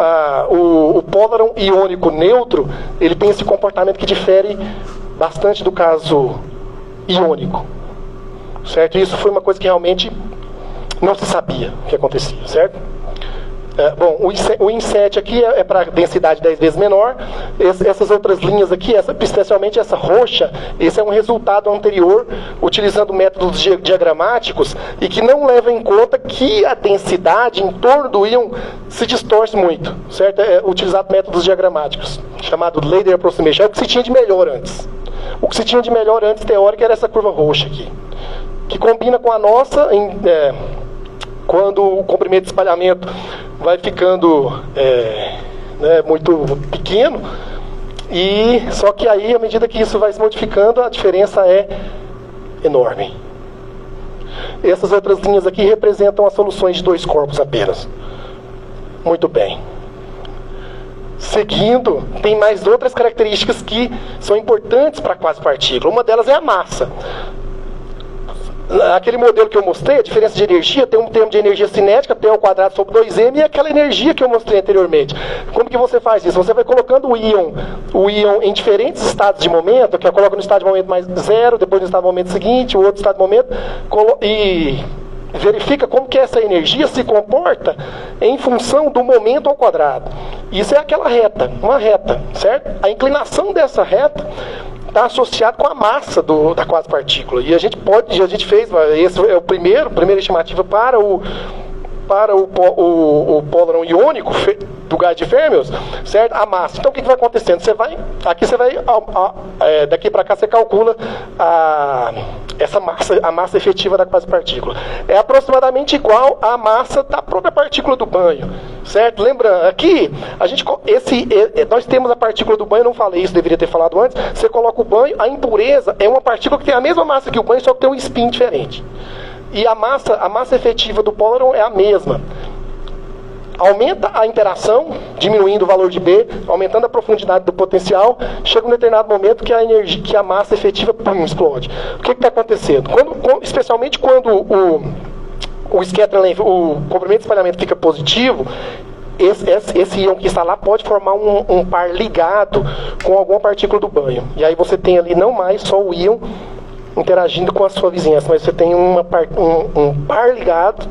o pólaron iônico neutro, ele tem esse comportamento que difere bastante do caso iônico, certo? Isso foi uma coisa que realmente não se sabia o que acontecia, certo? Bom, o IN7 aqui é para densidade 10 vezes menor. Essas outras linhas aqui, especialmente essa roxa, esse é um resultado anterior, utilizando métodos diagramáticos, e que não leva em conta que a densidade em torno do íon se distorce muito, certo? É utilizado métodos diagramáticos, chamado Laser Approximation. É o que se tinha de melhor antes. O que se tinha de melhor antes, teórico, era essa curva roxa aqui, que combina com a nossa quando o comprimento de espalhamento vai ficando muito pequeno, e só que aí, à medida que isso vai se modificando, a diferença é enorme. Essas outras linhas aqui representam as soluções de 2 corpos apenas. Muito bem. Seguindo, tem mais outras características que são importantes para a quase-partícula. Uma delas é a massa. Aquele modelo que eu mostrei, a diferença de energia, tem um termo de energia cinética, T ao quadrado sobre 2m, e aquela energia que eu mostrei anteriormente. Como que você faz isso? Você vai colocando o íon em diferentes estados de momento, que eu coloco no estado de momento mais 0, depois no estado de momento seguinte, o outro estado de momento, e verifica como que essa energia se comporta em função do momento ao quadrado. Isso é aquela reta, uma reta, certo? A inclinação dessa reta está associado com a massa da quase-partícula. E a gente fez, esse é a primeira estimativa para o pólaron iônico do gás de Fermions, certo? A massa. Então o que vai acontecendo? Daqui para cá você calcula a massa efetiva da quase-partícula. É aproximadamente igual à massa da própria partícula do banho, certo? Lembrando, aqui nós temos a partícula do banho, não falei isso, deveria ter falado antes. Você coloca o banho, a impureza é uma partícula que tem a mesma massa que o banho, só que tem um spin diferente. E a massa efetiva do pólaron é a mesma. Aumenta a interação, diminuindo o valor de B, aumentando a profundidade do potencial, chega um determinado momento que a massa efetiva explode. O que está acontecendo? Especialmente quando o scattering length, o comprimento de espalhamento fica positivo, esse íon que está lá pode formar um par ligado com alguma partícula do banho. E aí você tem ali não mais só o íon interagindo com a sua vizinhança, mas você tem um par ligado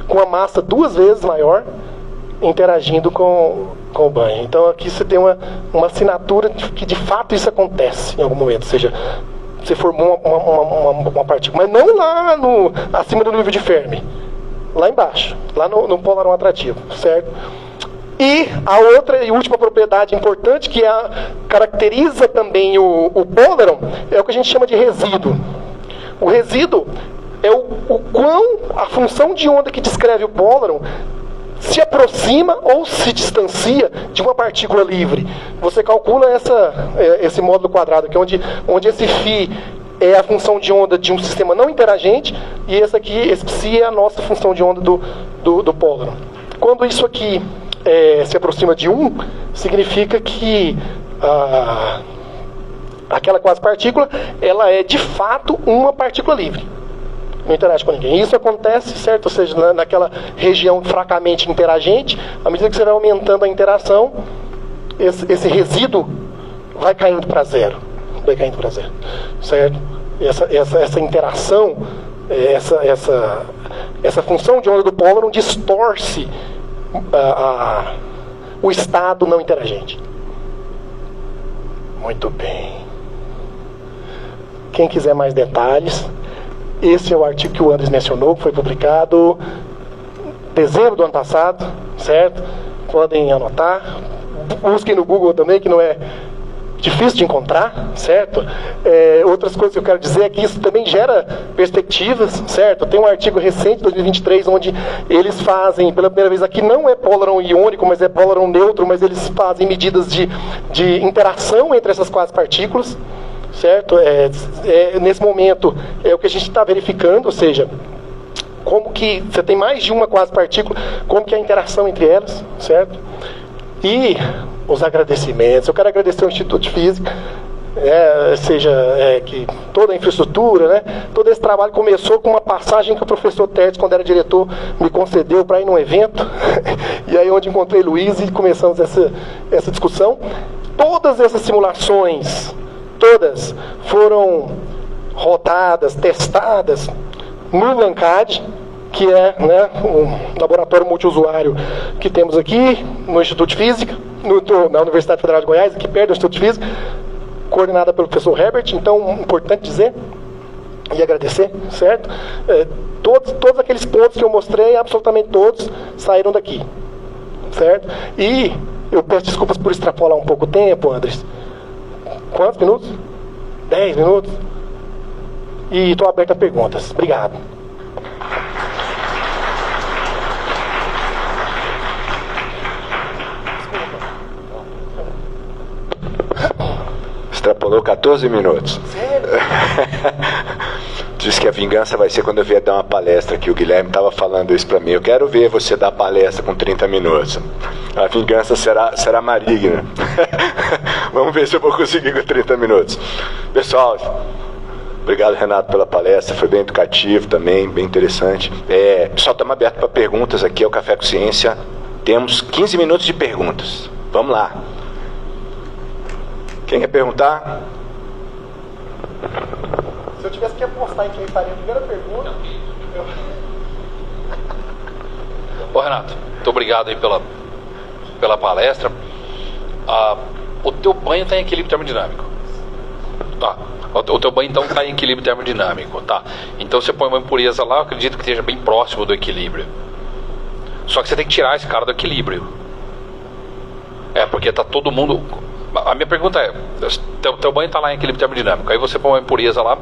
com a massa 2 vezes maior interagindo com o banho. Então aqui você tem uma assinatura de que de fato isso acontece em algum momento, ou seja, você formou uma partícula, mas não lá acima do nível de Fermi, lá embaixo, lá no pólaron atrativo, certo? E a outra e última propriedade importante que caracteriza também o pólaron é o que a gente chama de resíduo. O resíduo é o quão a função de onda que descreve o pólaron se aproxima ou se distancia de uma partícula livre. Você calcula esse módulo quadrado aqui, onde esse φ é a função de onda de um sistema não interagente, e esse psi é a nossa função de onda do pólaron. Quando isso aqui se aproxima de 1, significa que aquela quase-partícula ela é de fato uma partícula livre, não interage com ninguém. Isso acontece, certo? Ou seja, naquela região fracamente interagente, à medida que você vai aumentando a interação, esse resíduo vai caindo para zero. Certo? Essa interação, essa função de onda do pólaron distorce o estado não interagente. Muito bem. Quem quiser mais detalhes, esse é o artigo que o Andres mencionou, que foi publicado em dezembro do ano passado, certo? Podem anotar. Busquem no Google também, que não é difícil de encontrar, certo? Outras coisas que eu quero dizer é que isso também gera perspectivas, certo? Tem um artigo recente, 2023, onde eles fazem, pela primeira vez aqui, não é pólaron iônico, mas é pólaron neutro, mas eles fazem medidas de interação entre essas quase-partículas, certo? Nesse momento, é o que a gente está verificando, ou seja, como que você tem mais de uma quase-partícula, como que é a interação entre elas, certo? E os agradecimentos. Eu quero agradecer ao Instituto de Física, que toda a infraestrutura, né? Todo esse trabalho começou com uma passagem que o professor Tertes, quando era diretor, me concedeu para ir num evento, e aí onde encontrei Luiz e começamos essa discussão. Todas essas simulações, todas foram rodadas, testadas no LANCAD, que é, né, um laboratório multiusuário que temos aqui no Instituto de Física, na Universidade Federal de Goiás, aqui perto do Instituto de Física, coordenada pelo professor Herbert. Então, importante dizer e agradecer, certo? Todos aqueles pontos que eu mostrei, absolutamente todos, saíram daqui, certo? E eu peço desculpas por extrapolar um pouco o tempo, Andres. Quantos minutos? 10 minutos? E estou aberto a perguntas. Obrigado. Extrapolou 14 minutos. Sério? Diz que a vingança vai ser quando eu vier dar uma palestra aqui. O Guilherme estava falando isso para mim. Eu quero ver você dar palestra com 30 minutos. A vingança será maligna. Vamos ver se eu vou conseguir com 30 minutos. Pessoal, obrigado, Renato, pela palestra. Foi bem educativo também, bem interessante. Pessoal, estamos abertos para perguntas aqui ao Café com Ciência. Temos 15 minutos de perguntas. Vamos lá. Quem quer perguntar? Se eu tivesse que apostar em quem faria a primeira pergunta... Ô, Renato, muito obrigado aí pela palestra. O teu banho está em equilíbrio termodinâmico. Tá. O teu banho então está em equilíbrio termodinâmico, tá? Então você põe uma impureza lá, eu acredito que esteja bem próximo do equilíbrio. Só que você tem que tirar esse cara do equilíbrio. Porque tá todo mundo... A minha pergunta é, teu banho está lá em equilíbrio termodinâmico, aí você põe uma impureza lá,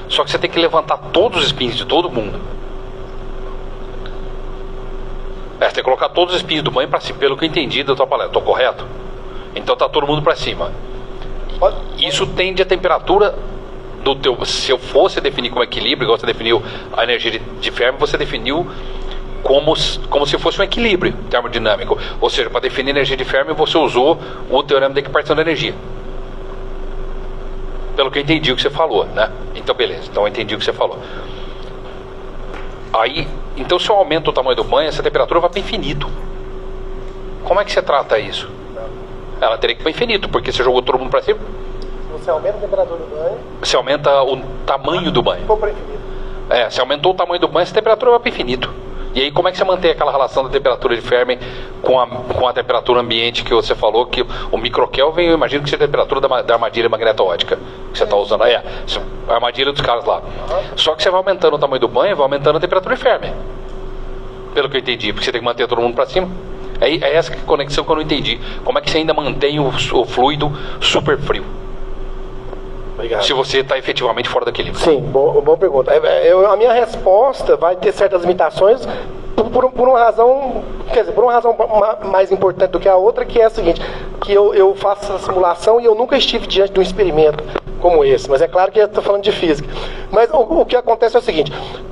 só que você tem que levantar todos os espinhos de todo mundo. Você tem que colocar todos os espinhos do banho para cima, pelo que eu entendi da tua palestra. Estou correto? Então tá todo mundo para cima. Isso tende a temperatura do teu... Se eu fosse definir como equilíbrio, igual você definiu a energia de Fermi, você definiu como se fosse um equilíbrio termodinâmico. Ou seja, para definir energia de Fermi, você usou o teorema da equipartição da energia. Pelo que eu entendi o que você falou, né? Então, beleza. Então, eu entendi o que você falou. Aí, então, se eu aumento o tamanho do banho, essa temperatura vai para infinito. Como é que você trata isso? Ela teria que ir para infinito, porque você jogou todo mundo para cima. Você aumenta a temperatura do banho... Você aumenta o tamanho do banho. Ficou para infinito. Você aumentou o tamanho do banho, essa temperatura vai para infinito. E aí como é que você mantém aquela relação da temperatura de Fermi com a temperatura ambiente que você falou, que o microkelvin, eu imagino que seja a temperatura da armadilha magneto-ótica que você está usando. A armadilha dos caras lá. Só que você vai aumentando o tamanho do banho, vai aumentando a temperatura de Fermi. Pelo que eu entendi, porque você tem que manter todo mundo para cima. É essa conexão que eu não entendi. Como é que você ainda mantém o fluido super frio? Obrigado. Se você está efetivamente fora do equilíbrio. Sim, boa pergunta. A minha resposta vai ter certas limitações por uma razão, quer dizer, por uma razão mais importante do que a outra, que é a seguinte, que eu faço essa simulação e eu nunca estive diante de um experimento como esse, mas é claro que eu estou falando de física. Mas o que acontece é o seguinte,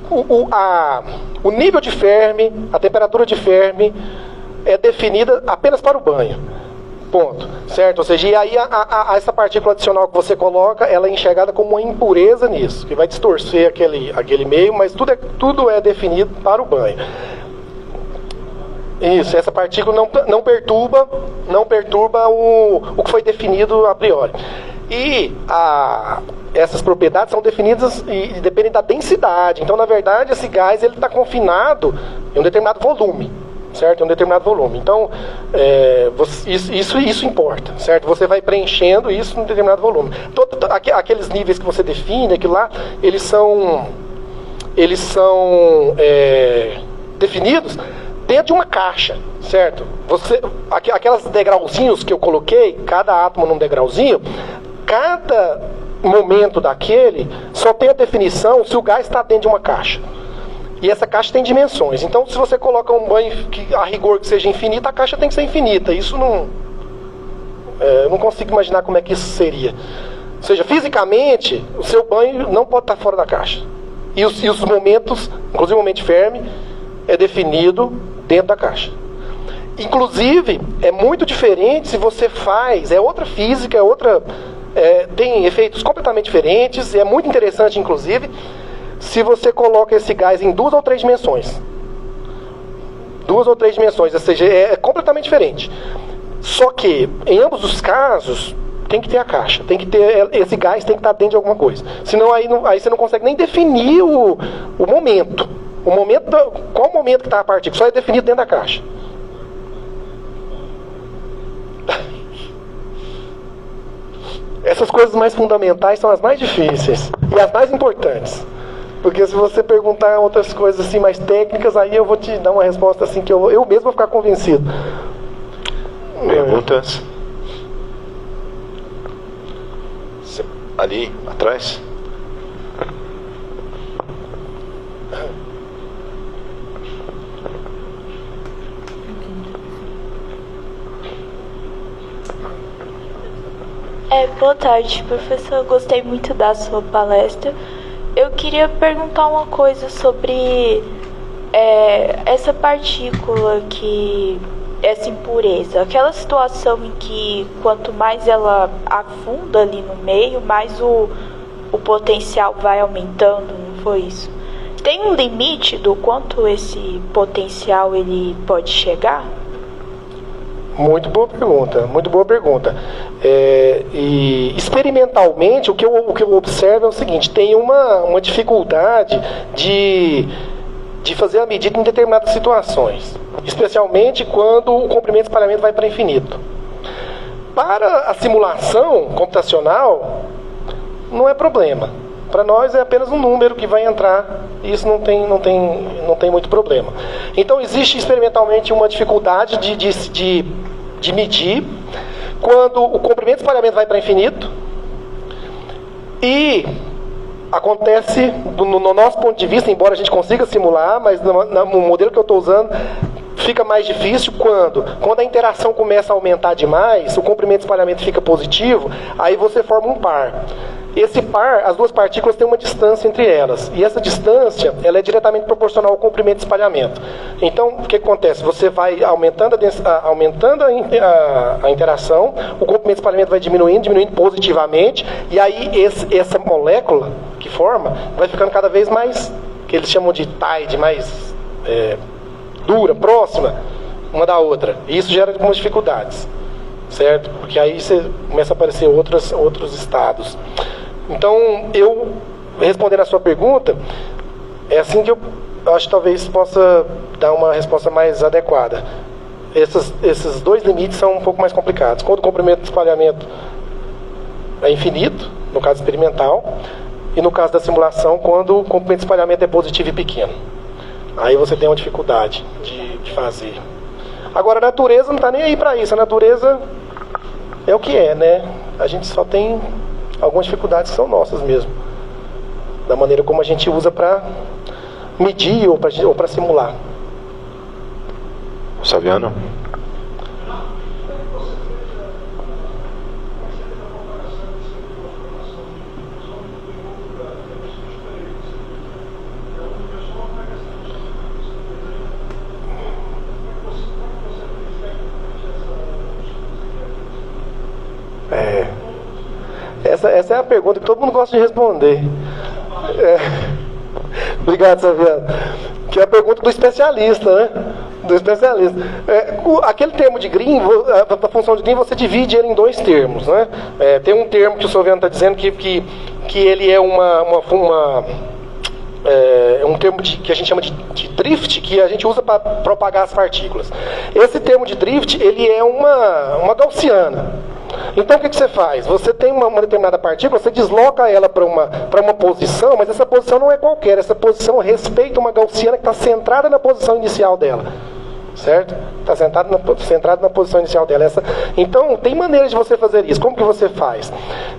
o nível de Fermi, a temperatura de Fermi é definida apenas para o banho. Ponto, certo? Ou seja, e aí essa partícula adicional que você coloca, ela é enxergada como uma impureza nisso, que vai distorcer aquele meio, mas tudo é definido para o banho. Isso, essa partícula não perturba o que foi definido a priori. E essas propriedades são definidas e dependem da densidade. Então, na verdade, esse gás está confinado em um determinado volume. Certo? Em um determinado volume. Então, isso importa, certo? Você vai preenchendo isso em um determinado volume. Aqueles níveis que você define, aquilo lá, eles são definidos dentro de uma caixa, certo? Aquelas degrauzinhos que eu coloquei, cada átomo num degrauzinho, cada momento daquele só tem a definição se o gás está dentro de uma caixa. E essa caixa tem dimensões. Então, se você coloca um banho a rigor que seja infinito, a caixa tem que ser infinita. Isso não... eu não consigo imaginar como é que isso seria. Ou seja, fisicamente, o seu banho não pode estar fora da caixa. E os momentos, inclusive o momento de Fermi, é definido dentro da caixa. Inclusive, é muito diferente se você faz... É outra física, tem efeitos completamente diferentes. E é muito interessante, inclusive... Se você coloca esse gás em 2 ou 3 dimensões. 2 ou 3 dimensões, ou seja, é completamente diferente. Só que, em ambos os casos, tem que ter a caixa. Esse gás tem que estar dentro de alguma coisa. Senão aí você não consegue nem definir o momento. Qual o momento que está a partícula? Só é definido dentro da caixa. Essas coisas mais fundamentais são as mais difíceis e as mais importantes. Porque se você perguntar outras coisas assim mais técnicas, aí eu vou te dar uma resposta assim que eu mesmo vou ficar convencido. Perguntas? Ali, atrás? Boa tarde, professor. Gostei muito da sua palestra. Eu queria perguntar uma coisa sobre essa partícula essa impureza. Aquela situação em que quanto mais ela afunda ali no meio, mais o potencial vai aumentando, não foi isso? Tem um limite do quanto esse potencial ele pode chegar? Muito boa pergunta, muito boa pergunta. E experimentalmente, o que eu observo é o seguinte: tem uma dificuldade de fazer a medida em determinadas situações, especialmente quando o comprimento de espalhamento vai para infinito. Para a simulação computacional, não é problema. Para nós é apenas um número que vai entrar, e isso não tem muito problema. Então existe experimentalmente uma dificuldade de medir quando o comprimento de espalhamento vai para infinito, e acontece, no nosso ponto de vista, embora a gente consiga simular, mas no modelo que eu estou usando, fica mais difícil quando a interação começa a aumentar demais, o comprimento de espalhamento fica positivo, aí você forma um par. Esse par, as duas partículas têm uma distância entre elas, e essa distância ela é diretamente proporcional ao comprimento de espalhamento. Então, o que acontece? Você vai aumentando a interação, o comprimento de espalhamento vai diminuindo positivamente, e aí essa molécula que forma vai ficando cada vez mais, que eles chamam de tight, mais dura, próxima uma da outra. E isso gera algumas dificuldades, certo? Porque aí você começa a aparecer outros estados. Então, respondendo a sua pergunta, é assim que eu acho que talvez possa dar uma resposta mais adequada. Esses dois limites são um pouco mais complicados. Quando o comprimento de espalhamento é infinito, no caso experimental, e no caso da simulação, quando o comprimento de espalhamento é positivo e pequeno. Aí você tem uma dificuldade de fazer. Agora, a natureza não está nem aí para isso. A natureza é o que é, né? A gente só tem algumas dificuldades que são nossas mesmo, da maneira como a gente usa para medir ou para simular. Saviano? Essa é a pergunta que todo mundo gosta de responder. Obrigado, Saviano. Que é a pergunta do especialista, né? Do especialista. Aquele termo de Green, a função de Green, você divide ele em dois termos, né? Tem um termo que o Saviano está dizendo que ele é um termo que a gente chama de drift, que a gente usa para propagar as partículas. Esse termo de drift, ele é uma gaussiana. Então o que você faz? Você tem uma determinada partícula, você desloca ela para uma posição, mas essa posição não é qualquer, essa posição respeita uma gaussiana que está centrada na posição inicial dela. Certo? Está centrado na posição inicial dela. Então, tem maneiras de você fazer isso. Como que você faz?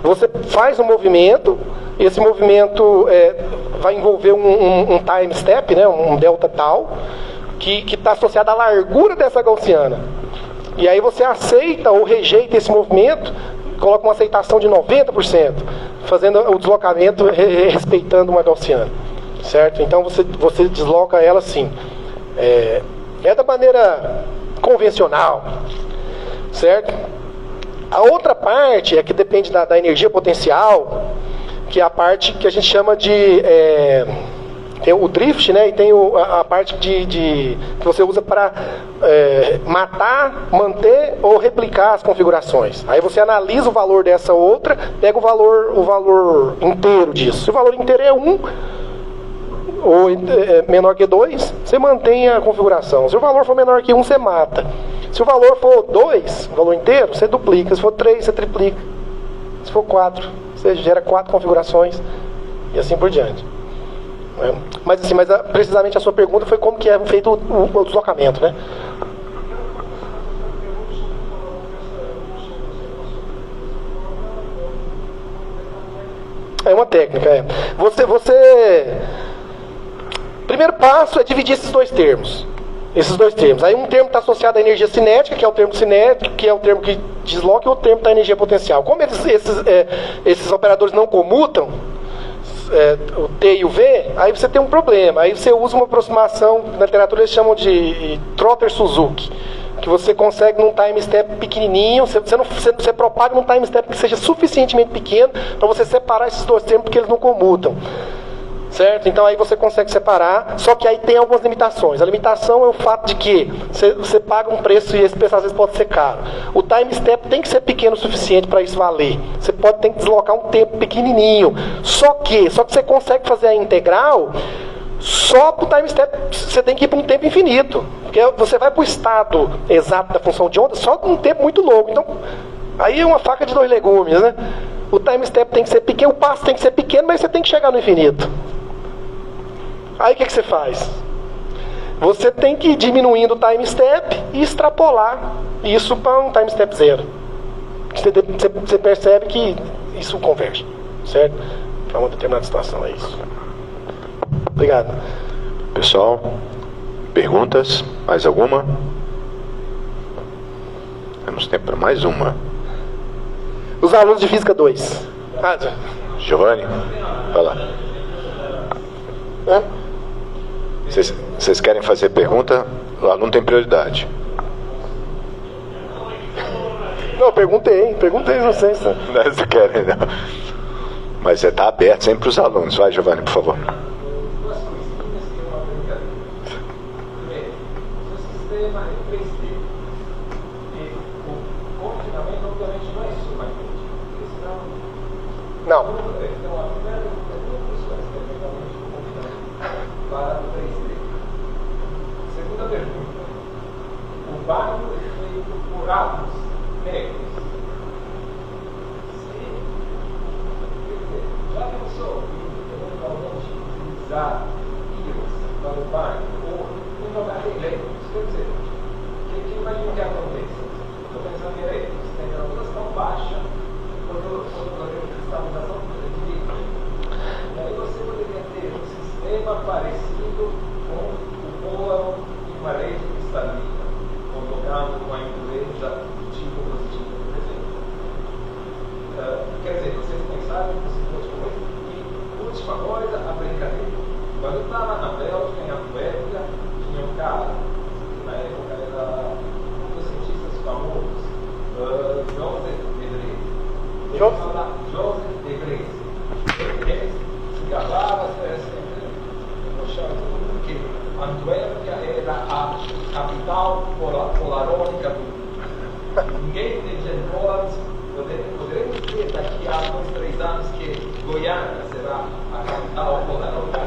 Você faz um movimento, esse movimento vai envolver um time step, né, um delta tal, que está associado à largura dessa gaussiana. E aí você aceita ou rejeita esse movimento, coloca uma aceitação de 90%, fazendo o deslocamento respeitando uma gaussiana. Certo? Então você desloca ela assim. É da maneira convencional, certo? A outra parte é que depende da energia potencial, que é a parte que a gente chama de... tem o drift, né? E tem a parte que você usa para matar, manter ou replicar as configurações. Aí você analisa o valor dessa outra, pega o valor inteiro disso. Se o valor inteiro é 1, ou menor que 2, você mantém a configuração. Se o valor for menor que 1, você mata. Se o valor for 2, o valor inteiro, você duplica. Se for 3, você triplica. Se for 4, você gera 4 configurações e assim por diante. Mas assim, precisamente a sua pergunta foi como que é feito o deslocamento, né? É uma técnica, Primeiro passo é dividir esses dois termos. Aí um termo está associado à energia cinética, que é o termo cinético, que é o termo que desloca, e o termo está à energia potencial. Como esses operadores não comutam, o T e o V, aí você tem um problema. Aí você usa uma aproximação, na literatura eles chamam de Trotter-Suzuki, que você consegue num time step pequenininho, você propaga num time step que seja suficientemente pequeno para você separar esses dois termos, porque eles não comutam. Certo? Então aí você consegue separar, só que aí tem algumas limitações. A limitação é o fato de que você paga um preço e esse preço às vezes pode ser caro. O time step tem que ser pequeno o suficiente para isso valer. Você tem que deslocar um tempo pequenininho. Só que você consegue fazer a integral só para o time step. Você tem que ir para um tempo infinito. Porque você vai para o estado exato da função de onda só com um tempo muito longo. Então, aí é uma faca de 2 legumes, né? O time step tem que ser pequeno, o passo tem que ser pequeno, mas você tem que chegar no infinito. Aí o que você faz? Você tem que ir diminuindo o time step e extrapolar isso para um time step 0. Você percebe que isso converge, certo? Para uma determinada situação, é isso. Obrigado. Pessoal, perguntas? Mais alguma? Temos tempo para mais uma. Os alunos de Física 2. Giovanni, vai lá. Vocês querem fazer pergunta? O aluno tem prioridade. Não, perguntei, não sei se... Não, vocês querem, não. Mas está aberto sempre para os alunos. Vai, Giovanni, por favor. Não. Segunda pergunta. O barro é feito por átomos negros. Já pensou em eventualmente utilizar íons para o barro ou jogar elétrons? Quer dizer, que imagina que acontece? Estou pensando em elétrons. A temperatura tão baixa quando a estabilização direita. E aí você poderia ter um sistema parecido com o polo de uma rede cristalina, colocando uma impureza do tipo positivo, por exemplo. Quer dizer, vocês pensaram que se fosse como isso? E última coisa, a brincadeira. Quando eu estava na Bélgica, em Antuérpia, tinha um cara, que na época era um dos cientistas famosos, Joseph de Vries. Joseph de Vries. Ele se gabava sempre no chão, porque Antuérpia era a capital polarônica do mundo. Ninguém entendia de polos. Poderemos dizer daqui a 2, 3 anos que Goiânia será a capital polarônica.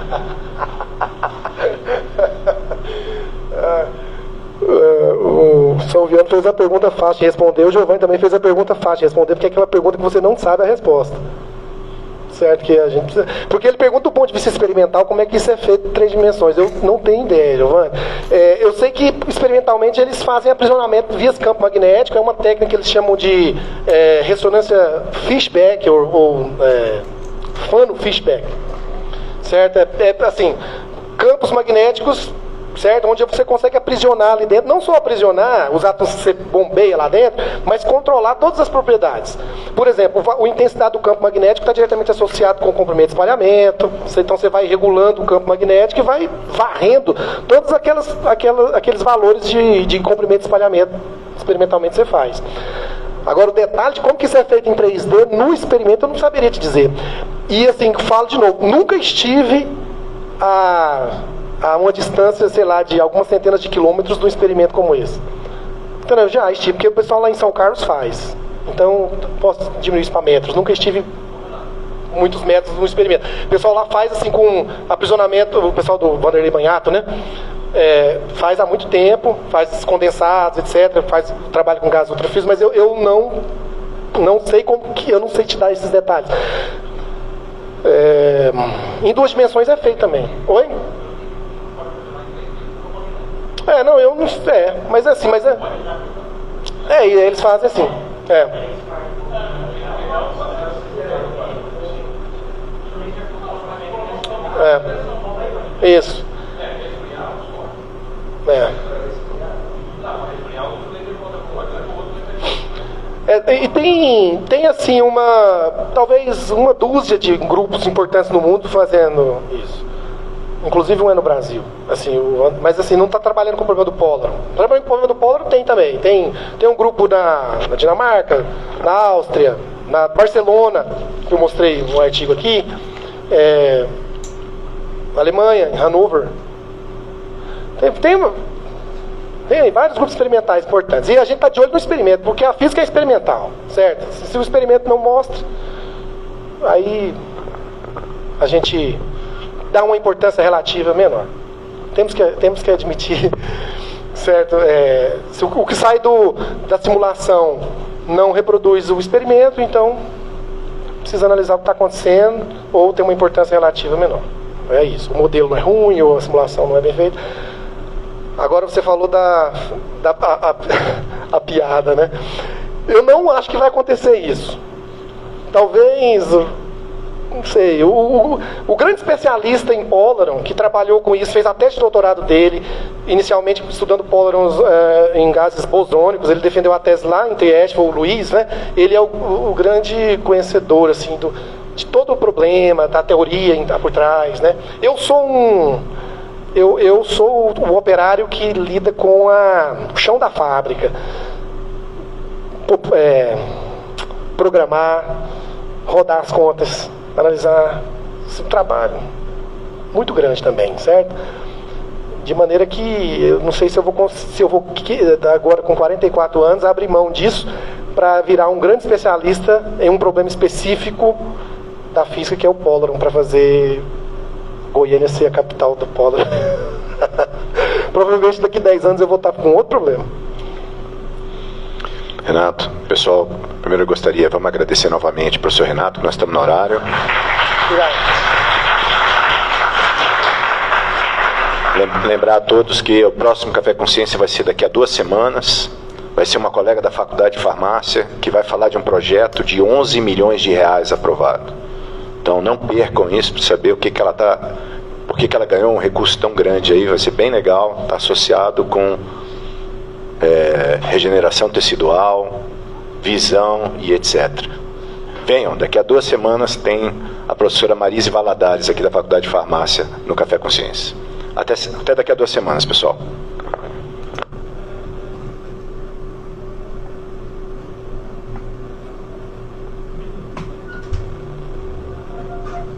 O São Viano fez a pergunta fácil de responder, o Giovanni também fez a pergunta fácil de responder, porque é aquela pergunta que você não sabe a resposta. Certo? Que a gente precisa... Porque ele pergunta do ponto de vista experimental como é que isso é feito em 3 dimensões. Eu não tenho ideia, Giovanni. Eu sei que experimentalmente eles fazem aprisionamento via campo magnético, é uma técnica que eles chamam de ressonância Fishback ou fano Fishback. Certo? Assim, campos magnéticos, certo? Onde você consegue aprisionar ali dentro, não só aprisionar, os átomos que você bombeia lá dentro, mas controlar todas as propriedades. Por exemplo, a intensidade do campo magnético está diretamente associado com o comprimento de espalhamento, então você vai regulando o campo magnético e vai varrendo todos aqueles valores de comprimento de espalhamento, experimentalmente você faz. Agora, o detalhe de como que isso é feito em 3D, no experimento, eu não saberia te dizer. E assim, falo de novo, nunca estive a uma distância, sei lá, de algumas centenas de quilômetros de um experimento como esse. Então, eu já estive, porque o pessoal lá em São Carlos faz. Então, posso diminuir isso para metros. Nunca estive muitos métodos no experimento. O pessoal lá faz assim com aprisionamento, o pessoal do Vanderlei Banhato, né? Faz há muito tempo, faz condensados, etc. Faz trabalho com gás ultrafísico, mas eu não sei como que, eu não sei te dar esses detalhes. Em 2 dimensões é feito também. Oi? Não, eu não sei. Mas assim, e eles fazem assim. Isso. E tem assim talvez uma dúzia de grupos importantes no mundo fazendo isso. Inclusive um é no Brasil. Assim, mas assim, não está trabalhando com o problema do pólaro. Trabalhando com o problema do pólaro tem também. Tem um grupo na Dinamarca, na Áustria, na Barcelona, que eu mostrei um artigo aqui, na Alemanha, em Hannover. Tem vários grupos experimentais importantes. E a gente está de olho no experimento, porque a física é experimental, certo? Se o experimento não mostra, aí a gente dá uma importância relativa menor. Temos que admitir, certo? Se o que sai da simulação não reproduz o experimento, então precisa analisar o que está acontecendo ou tem uma importância relativa menor. É isso. O modelo não é ruim ou a simulação não é bem feita. Agora você falou a piada, né? Eu não acho que vai acontecer isso. Talvez, não sei, o grande especialista em pólaron, que trabalhou com isso, fez a tese de doutorado dele, inicialmente estudando pólarons em gases bosônicos, ele defendeu a tese lá em Trieste, foi o Luiz, né? Ele é o grande conhecedor, assim, de todo o problema, da teoria por trás, né? Eu sou o operário que lida com o chão da fábrica. Programar, rodar as contas, analisar. Esse é um trabalho muito grande também, certo? De maneira que eu não sei se eu vou agora com 44 anos, abrir mão disso para virar um grande especialista em um problema específico da física, que é o pólaron, para fazer Goiânia ser a capital do pólaron. Provavelmente daqui a 10 anos eu vou estar com outro problema. Renato, pessoal, primeiro eu gostaria, vamos agradecer novamente ao professor Renato, nós estamos no horário. Lembrar a todos que o próximo Café Consciência vai ser daqui a 2 semanas. Vai ser uma colega da Faculdade de Farmácia que vai falar de um projeto de 11 milhões de reais aprovado. Então não percam isso para saber por que ela ganhou um recurso tão grande aí. Vai ser bem legal, está associado com regeneração tecidual, visão e etc. Venham, daqui a 2 semanas tem a professora Marise Valadares aqui da Faculdade de Farmácia no Café Consciência. Até daqui a 2 semanas, pessoal.